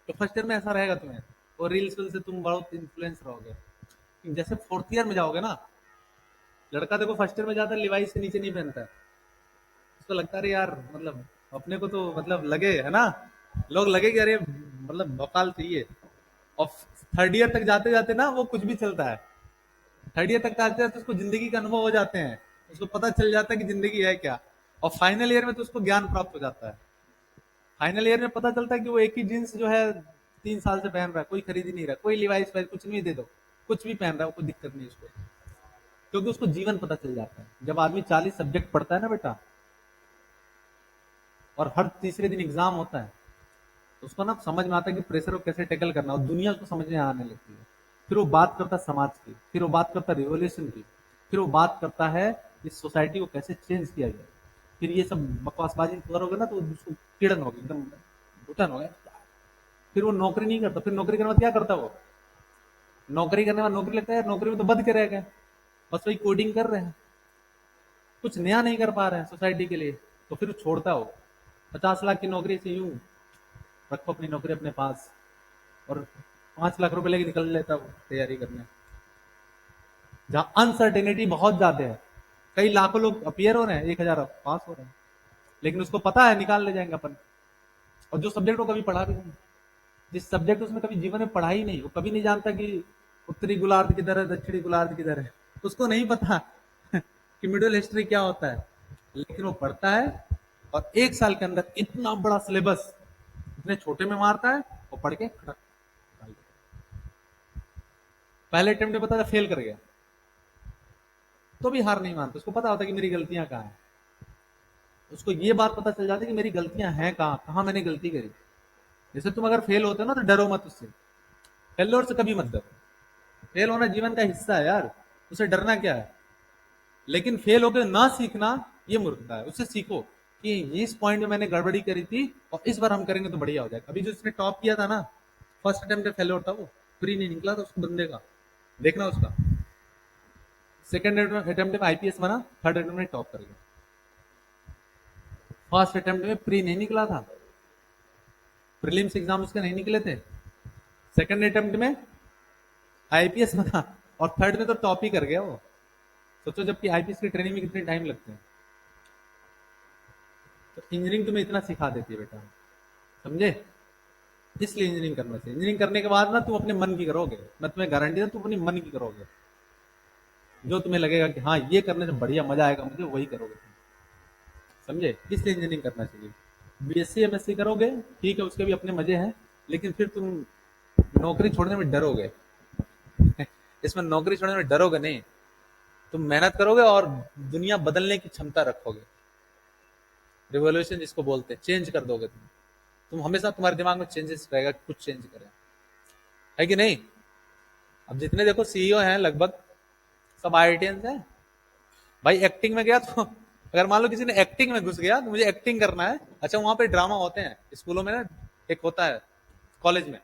तो फर्स्ट ईयर में ऐसा रहेगा तुम्हें, और रील्स से तुम बहुत इन्फ्लुएंस रहोगे। जैसे फोर्थ ईयर में जाओगे ना, लड़का देखो फर्स्ट ईयर में जाता है लिवाइस से नीचे नहीं पहनता है, उसको लगता है यार मतलब अपने को तो मतलब लगे, है ना, लोग लगे कि अरे मतलब बकाल चाहिए। और थर्ड ईयर तक जाते जाते ना वो कुछ भी चलता है, थर्ड ईयर तक जाते जाते उसको जिंदगी का अनुभव हो जाते हैं, उसको पता चल जाता है कि जिंदगी है क्या। और फाइनल ईयर में तो उसको ज्ञान प्राप्त हो जाता है, फाइनल ईयर में पता चलता है कि वो एक ही जींस जो है 3 साल से पहन रहा है, कोई खरीद ही नहीं रहा, कोई लिवाइस कुछ नहीं, दे दो कुछ भी पहन रहा है, कोई दिक्कत नहीं उसको, क्योंकि उसको जीवन पता चल जाता है। जब आदमी 40 सब्जेक्ट पढ़ता है ना बेटा, और हर तीसरे दिन एग्जाम होता है, तो उसको ना समझ में आता है कि प्रेशर को कैसे टैकल करना, और दुनिया उसको समझ में आने लगती है। फिर वो बात करता है समाज की, फिर वो बात करता है रिवोल्यूशन की, फिर वो बात करता है इस सोसाइटी को कैसे चेंज किया जाए। फिर ये सब बकवासबाजी करोगे ना तो उसको चिड़न होगी, एकदम घुटन होगा। फिर वो नौकरी नहीं करता, फिर नौकरी करने के बाद क्या करता है वो, नौकरी करने के बाद नौकरी लगता है, नौकरी में तो बद के रह गए, बस वही कोडिंग कर रहे हैं, कुछ नया नहीं कर पा रहे हैं सोसाइटी के लिए, तो फिर छोड़ता हो। 50 लाख की नौकरी से यूं रखो अपनी नौकरी अपने पास, और 5 लाख रुपए लेके निकल लेता वो तैयारी करने, जहां अनसर्टेनिटी बहुत ज्यादा है। कई लाखों लोग अपियर हो रहे हैं, 1,000 पास हो रहे हैं, लेकिन उसको पता है निकाल ले जाएंगे अपन। और जो सब्जेक्ट वो कभी पढ़ा भी नहीं, जिस सब्जेक्ट उसने कभी जीवन में पढ़ा ही नहीं, वो कभी नहीं जानता कि उत्तरी गोलार्ध किधर है, दक्षिणी गोलार्ध किधर है, उसको नहीं पता कि मिडिल हिस्ट्री क्या होता है, लेकिन वो पढ़ता है और 1 साल के अंदर इतना बड़ा सिलेबस इतने छोटे में मारता है और पढ़ के खड़क निकाल देता है। पहले अटेम्प्ट में पता था फेल कर गया तो भी हार नहीं मानता, उसको पता होता कि मेरी गलतियां कहाँ हैं, उसको ये बात पता चल जाती है कि मेरी गलतियां हैं कहाँ, कहाँ मैंने गलती करी। जैसे तुम अगर फेल होते हो ना तो डरो मत उससे, फेल्योर से कभी मत डरो, फेल होना जीवन का हिस्सा है यार, उसे डरना क्या है। लेकिन फेल होकर ना सीखना ये मूर्खता है, उससे सीखो कि इस पॉइंट में मैंने गड़बड़ी करी थी और इस बार हम करेंगे तो बढ़िया हो जाएगा। अभी जो इसने टॉप किया था ना, फर्स्ट अटेम्प्ट में फेल्योर था, वो प्री नहीं निकला था उसको बंदे का, देखना उसका। सेकंड अटेम्प्ट में आईपीएस बना, थर्ड अटेम्प्ट में टॉप कर गया। फर्स्ट अटेम्प्ट में प्री नहीं निकला था, प्रीलिम्स एग्जाम उसके नहीं निकले थे, सेकंड अटेम्प्ट में आईपीएस बना और थर्ड में तो टॉप ही कर गया वो। सोचो जबकि आईपीएस की ट्रेनिंग में कितने टाइम लगते हैं। तो इंजीनियरिंग तुम्हें इतना सिखा देती है बेटा, समझे, इसलिए इंजीनियरिंग करना चाहिए। इंजीनियरिंग करने के बाद ना तुम अपने मन की करोगे, मैं तुम्हें गारंटी दूं, तुम अपनी मन की करोगे, जो तुम्हें लगेगा कि हाँ ये करने से बढ़िया मजा आएगा मुझे, वही करोगे तुम, समझे। इसलिए इंजीनियरिंग करना चाहिए। बीएससी एमएससी करोगे ठीक है, उसके भी अपने मजे हैं, लेकिन फिर तुम नौकरी छोड़ने में डरोगे इसमें नौकरी छोड़ने में डरोगे नहीं, तुम मेहनत करोगे और दुनिया बदलने की क्षमता रखोगे। रिवॉल्यूशन जिसको बोलते हैं, चेंज कर दोगे तुम हमेशा तुम्हारे दिमाग में चेंजेस रहेगा, कुछ चेंज करें, है कि नहीं। अब जितने देखो सीईओ हैं लगभग सब आईआईटियंस हैं भाई। एक्टिंग में गया तो अगर मान लो किसी ने एक्टिंग में घुस गया तो मुझे एक्टिंग करना है, अच्छा वहां पे ड्रामा होते हैं स्कूलों में ना, एक होता है कॉलेज में,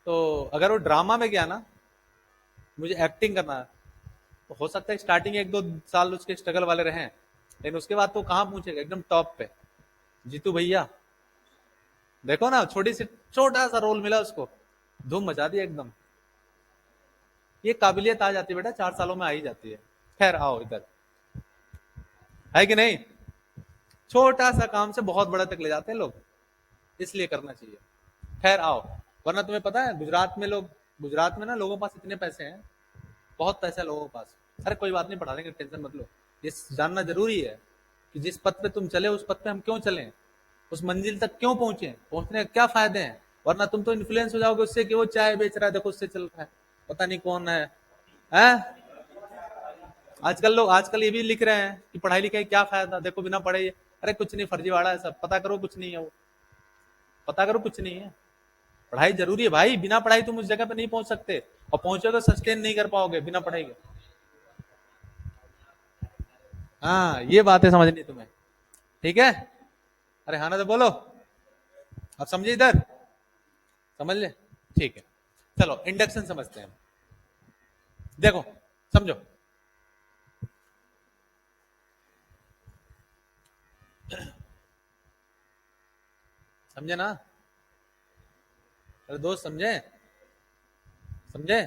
तो अगर वो ड्रामा में गया ना, मुझे एक्टिंग करना है, तो हो सकता है स्टार्टिंग 1-2 साल उसके स्ट्रगल वाले रहे, लेकिन उसके बाद तो कहां पहुंचेगा, एकदम टॉप पे। जीतू भैया देखो ना, छोटा सा रोल मिला उसको, धूम मचा दिया एकदम। ये काबिलियत आ जाती है बेटा, 4 सालों में आ ही जाती है। खैर आओ इधर, है कि नहीं। छोटा सा काम से बहुत बड़ा तक ले जाते हैं लोग, इसलिए करना चाहिए। खैर आओ, वरना तुम्हें पता है गुजरात में ना लोगों के पास इतने पैसे हैं, बहुत पैसा है लोगों के पास। अरे कोई बात नहीं, पढ़ा देंगे, टेंशन मत लो। ये जानना जरूरी है कि जिस पथ पे तुम चले उस पथ पे हम क्यों चलें, उस मंजिल तक क्यों पहुंचे, पहुंचने के क्या फायदे हैं। वरना तुम तो इन्फ्लुएंस हो जाओगे उससे कि वो चाय बेच रहा है, देखो उससे चल रहा है, पता नहीं कौन है, हैं? आजकल ये भी लिख रहे हैं कि पढ़ाई लिखाई क्या फायदा, देखो बिना पढ़े। अरे कुछ नहीं, फर्जीवाड़ा है सब, पता करो कुछ नहीं है वो, पता करो कुछ नहीं है। पढ़ाई जरूरी है भाई, बिना पढ़ाई तुम उस जगह पे नहीं पहुंच सकते, और पहुंचोगे सस्टेन नहीं कर पाओगे बिना पढ़ाई के। हाँ ये बात है समझनी तुम्हें, ठीक है। अरे हाँ ना तो बोलो, अब समझे इधर, समझ ले, ठीक है। चलो इंडक्शन समझते हैं, देखो समझो। समझे ना, अरे दोस्त समझे, समझे।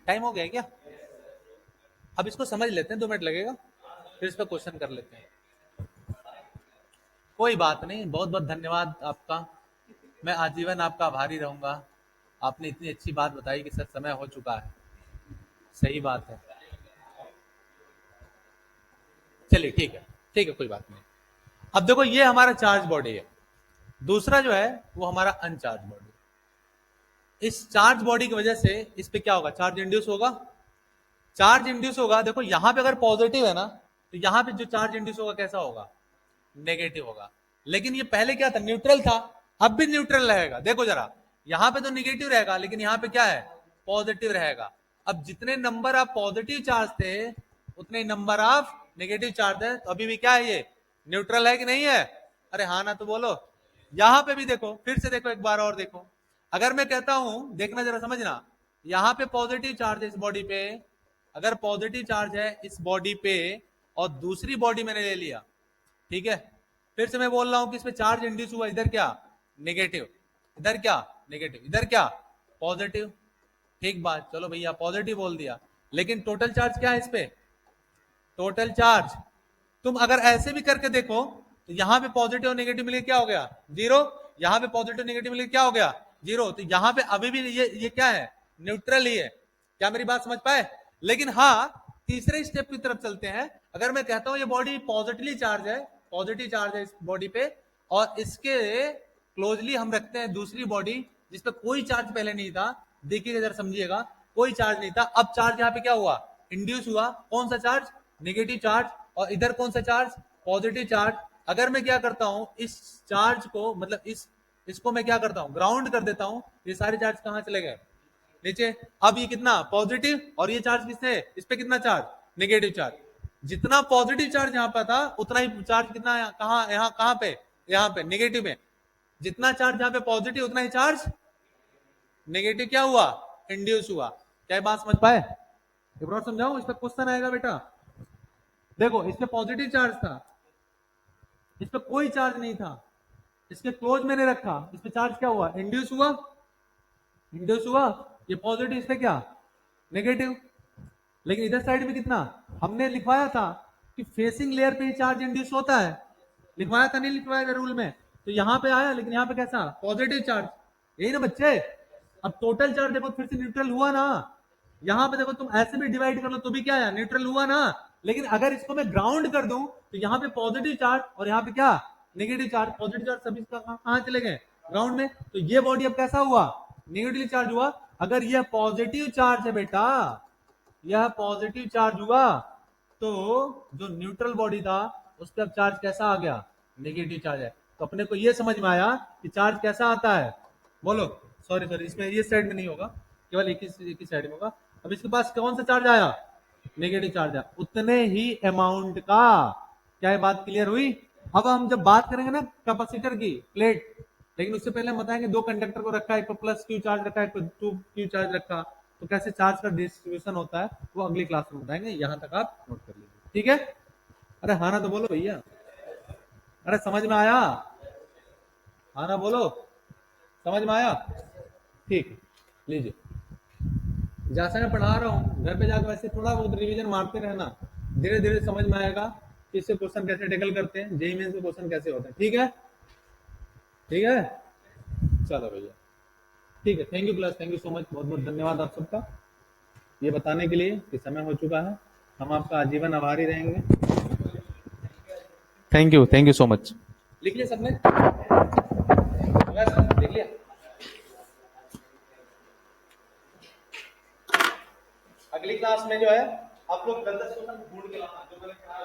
टाइम हो गया क्या, अब इसको समझ लेते हैं, 2 मिनट लगेगा, फिर इस पर क्वेश्चन कर लेते हैं। कोई बात नहीं, बहुत बहुत धन्यवाद आपका, मैं आजीवन आपका आभारी रहूंगा। आपने इतनी अच्छी बात बताई कि सर समय हो चुका है, सही बात है। चलिए ठीक है कोई बात नहीं। अब देखो ये हमारा चार्ज बॉडी है, दूसरा जो है वो हमारा अनचार्ज बॉडी। इस चार्ज बॉडी की वजह से इस पे क्या होगा, चार्ज इंड्यूस होगा, चार्ज इंड्यूस होगा। देखो यहां पे अगर पॉजिटिव है ना, तो यहां पे जो चार्ज इंड्यूस होगा कैसा होगा, नेगेटिव होगा। लेकिन ये पहले क्या था, न्यूट्रल था, अब भी न्यूट्रल रहेगा। देखो जरा, यहां पे तो नेगेटिव रहेगा, लेकिन यहां पे क्या है, पॉजिटिव रहेगा। अब जितने नंबर ऑफ पॉजिटिव चार्ज थे उतने ही नंबर ऑफ नेगेटिव चार्ज है, तो अभी भी क्या है, ये न्यूट्रल है कि नहीं है। अरे हाँ ना तो बोलो। यहां पे भी देखो, फिर से देखो एक बार और देखो, अगर मैं कहता हूं, देखना जरा समझना, यहां पे पॉजिटिव चार्ज है इस बॉडी पे, अगर पॉजिटिव चार्ज है इस बॉडी पे और दूसरी बॉडी मैंने ले लिया, ठीक है, फिर से मैं बोल रहा हूं कि इसमें चार्ज इंड्यूस हुआ, इधर क्या नेगेटिव, इधर क्या नेगेटिव, इधर क्या पॉजिटिव, ठीक बात, चलो भैया पॉजिटिव बोल दिया। लेकिन टोटल चार्ज क्या है इस पे, टोटल चार्ज, तुम अगर ऐसे भी करके देखो तो यहां पे पॉजिटिव और नेगेटिव मिलकर क्या हो गया, जीरो, यहां पे पॉजिटिव नेगेटिव मिलकर क्या हो गया, जीरो। तो यहां पे अभी भी ये क्या है, न्यूट्रल ही है। क्या मेरी बात समझ पाए। लेकिन हाँ, तीसरे स्टेप की तरफ चलते हैं, अगर मैं कहता हूं ये बॉडी पॉजिटिवली चार्ज है, पॉजिटिव चार्ज है इस बॉडी पे, और इसके क्लोजली हम रखते हैं दूसरी बॉडी जिसपे कोई चार्ज पहले नहीं था, देखिएगा जरा समझिएगा, कोई चार्ज नहीं था, अब चार्ज यहाँ पे क्या हुआ, इंड्यूस हुआ, कौन सा चार्ज, नेगेटिव चार्ज, और इधर कौन सा चार्ज, पॉजिटिव चार्ज। अगर मैं क्या करता हूं इस चार्ज को, मतलब इसको मैं क्या करता हूं, ग्राउंड कर देता हूं, ये सारे चार्ज कहां चले गए, नीचे। अब ये कितना पॉजिटिव, और ये चार्ज किससे, इस पे कितना चार्ज, नेगेटिव चार्ज। जितना पॉजिटिव चार्ज यहाँ पे था उतना ही चार्ज कितना कहाँ, यहाँ कहाँ पे, यहाँ पे नेगेटिव में। जितना चार्ज यहाँ पे पॉजिटिव उतना ही चार्ज नेगेटिव क्या हुआ, इंड्यूस हुआ। क्या बात समझ पाए, एक बार समझाऊं, इस पे क्वेश्चन आएगा बेटा। देखो इस पे पॉजिटिव चार्ज था, इस पे कोई चार्ज नहीं था, इसके क्लोज मैंने रखा, इस पे चार्ज क्या हुआ, इंड्यूस हुआ, इंड्यूस हुआ। ये पॉजिटिव, इस पे क्या, नेगेटिव। लेकिन इधर साइड में कितना, हमने लिखवाया था कि फेसिंग लेयर पे ही चार्ज इंड्यूस होता है, लिखवाया था नहीं लिखवाया रूल में, तो यहाँ पे आया, लेकिन यहाँ पे कैसा, पॉजिटिव चार्ज, यही ना बच्चे। अब टोटल चार्ज देखो फिर से न्यूट्रल हुआ ना, यहाँ पे देखो तुम ऐसे भी डिवाइड कर लो तो भी क्या है, न्यूट्रल हुआ ना। लेकिन अगर इसको मैं ग्राउंड कर दूं तो यहाँ पे पॉजिटिव चार्ज और यहाँ पे क्या, नेगेटिव चार्ज, पॉजिटिव चार्ज सभी कहाँ चले गए, ग्राउंड में। तो ये बॉडी अब कैसा हुआ, नेगेटिव चार्ज हुआ। अगर यह पॉजिटिव चार्ज है बेटा, यह पॉजिटिव चार्ज हुआ, तो जो न्यूट्रल बॉडी था उस पर अब चार्ज कैसा आ गया, नेगेटिव चार्ज है। तो अपने को यह समझ में आया कि चार्ज कैसा आता है, बोलो। सॉरी सॉरी, इसमें ये साइड में नहीं होगा, केवल एक ही साइड में होगा। अब इसके पास कौन सा चार्ज आया, नेगेटिव चार्ज आया, उतने ही अमाउंट का। क्या ये बात क्लियर हुई। अब हम जब बात करेंगे ना कैपेसिटर की प्लेट, लेकिन उससे पहले हम बताएंगे दो कंडक्टर को रखा है, एक प्लस क्यू चार्ज रखा है, एक टू क्यू चार्ज रखा, तो कैसे चार्ज का डिस्ट्रीब्यूशन होता है वो अगली क्लास में बताएंगे। यहां तक आप नोट कर लीजिए, ठीक है। अरे हाँ ना तो बोलो भैया, अरे समझ में आया, हाँ ना बोलो, समझ में आया, ठीक। लीजिए, जैसा मैं पढ़ा रहा हूँ घर पे जाकर वैसे थोड़ा बहुत रिवीजन मारते रहना, धीरे धीरे समझ में आएगा कि इससे क्वेश्चन कैसे टैकल करते हैं, जेईई मेंस में क्वेश्चन कैसे होते हैं, ठीक है, ठीक है। चलो भैया, ठीक है, thank you class, thank you so much, बहुत बहुत धन्यवाद आप सबका ये बताने के लिए कि समय हो चुका है। हम आपका आजीवन आभारी रहेंगे। Thank you so much. लिख लिया सबने, लिख लिया। अगली क्लास में जो है आप लोग 10 क्वेश्चन ढूंढ के लाना जो मैंने कहा,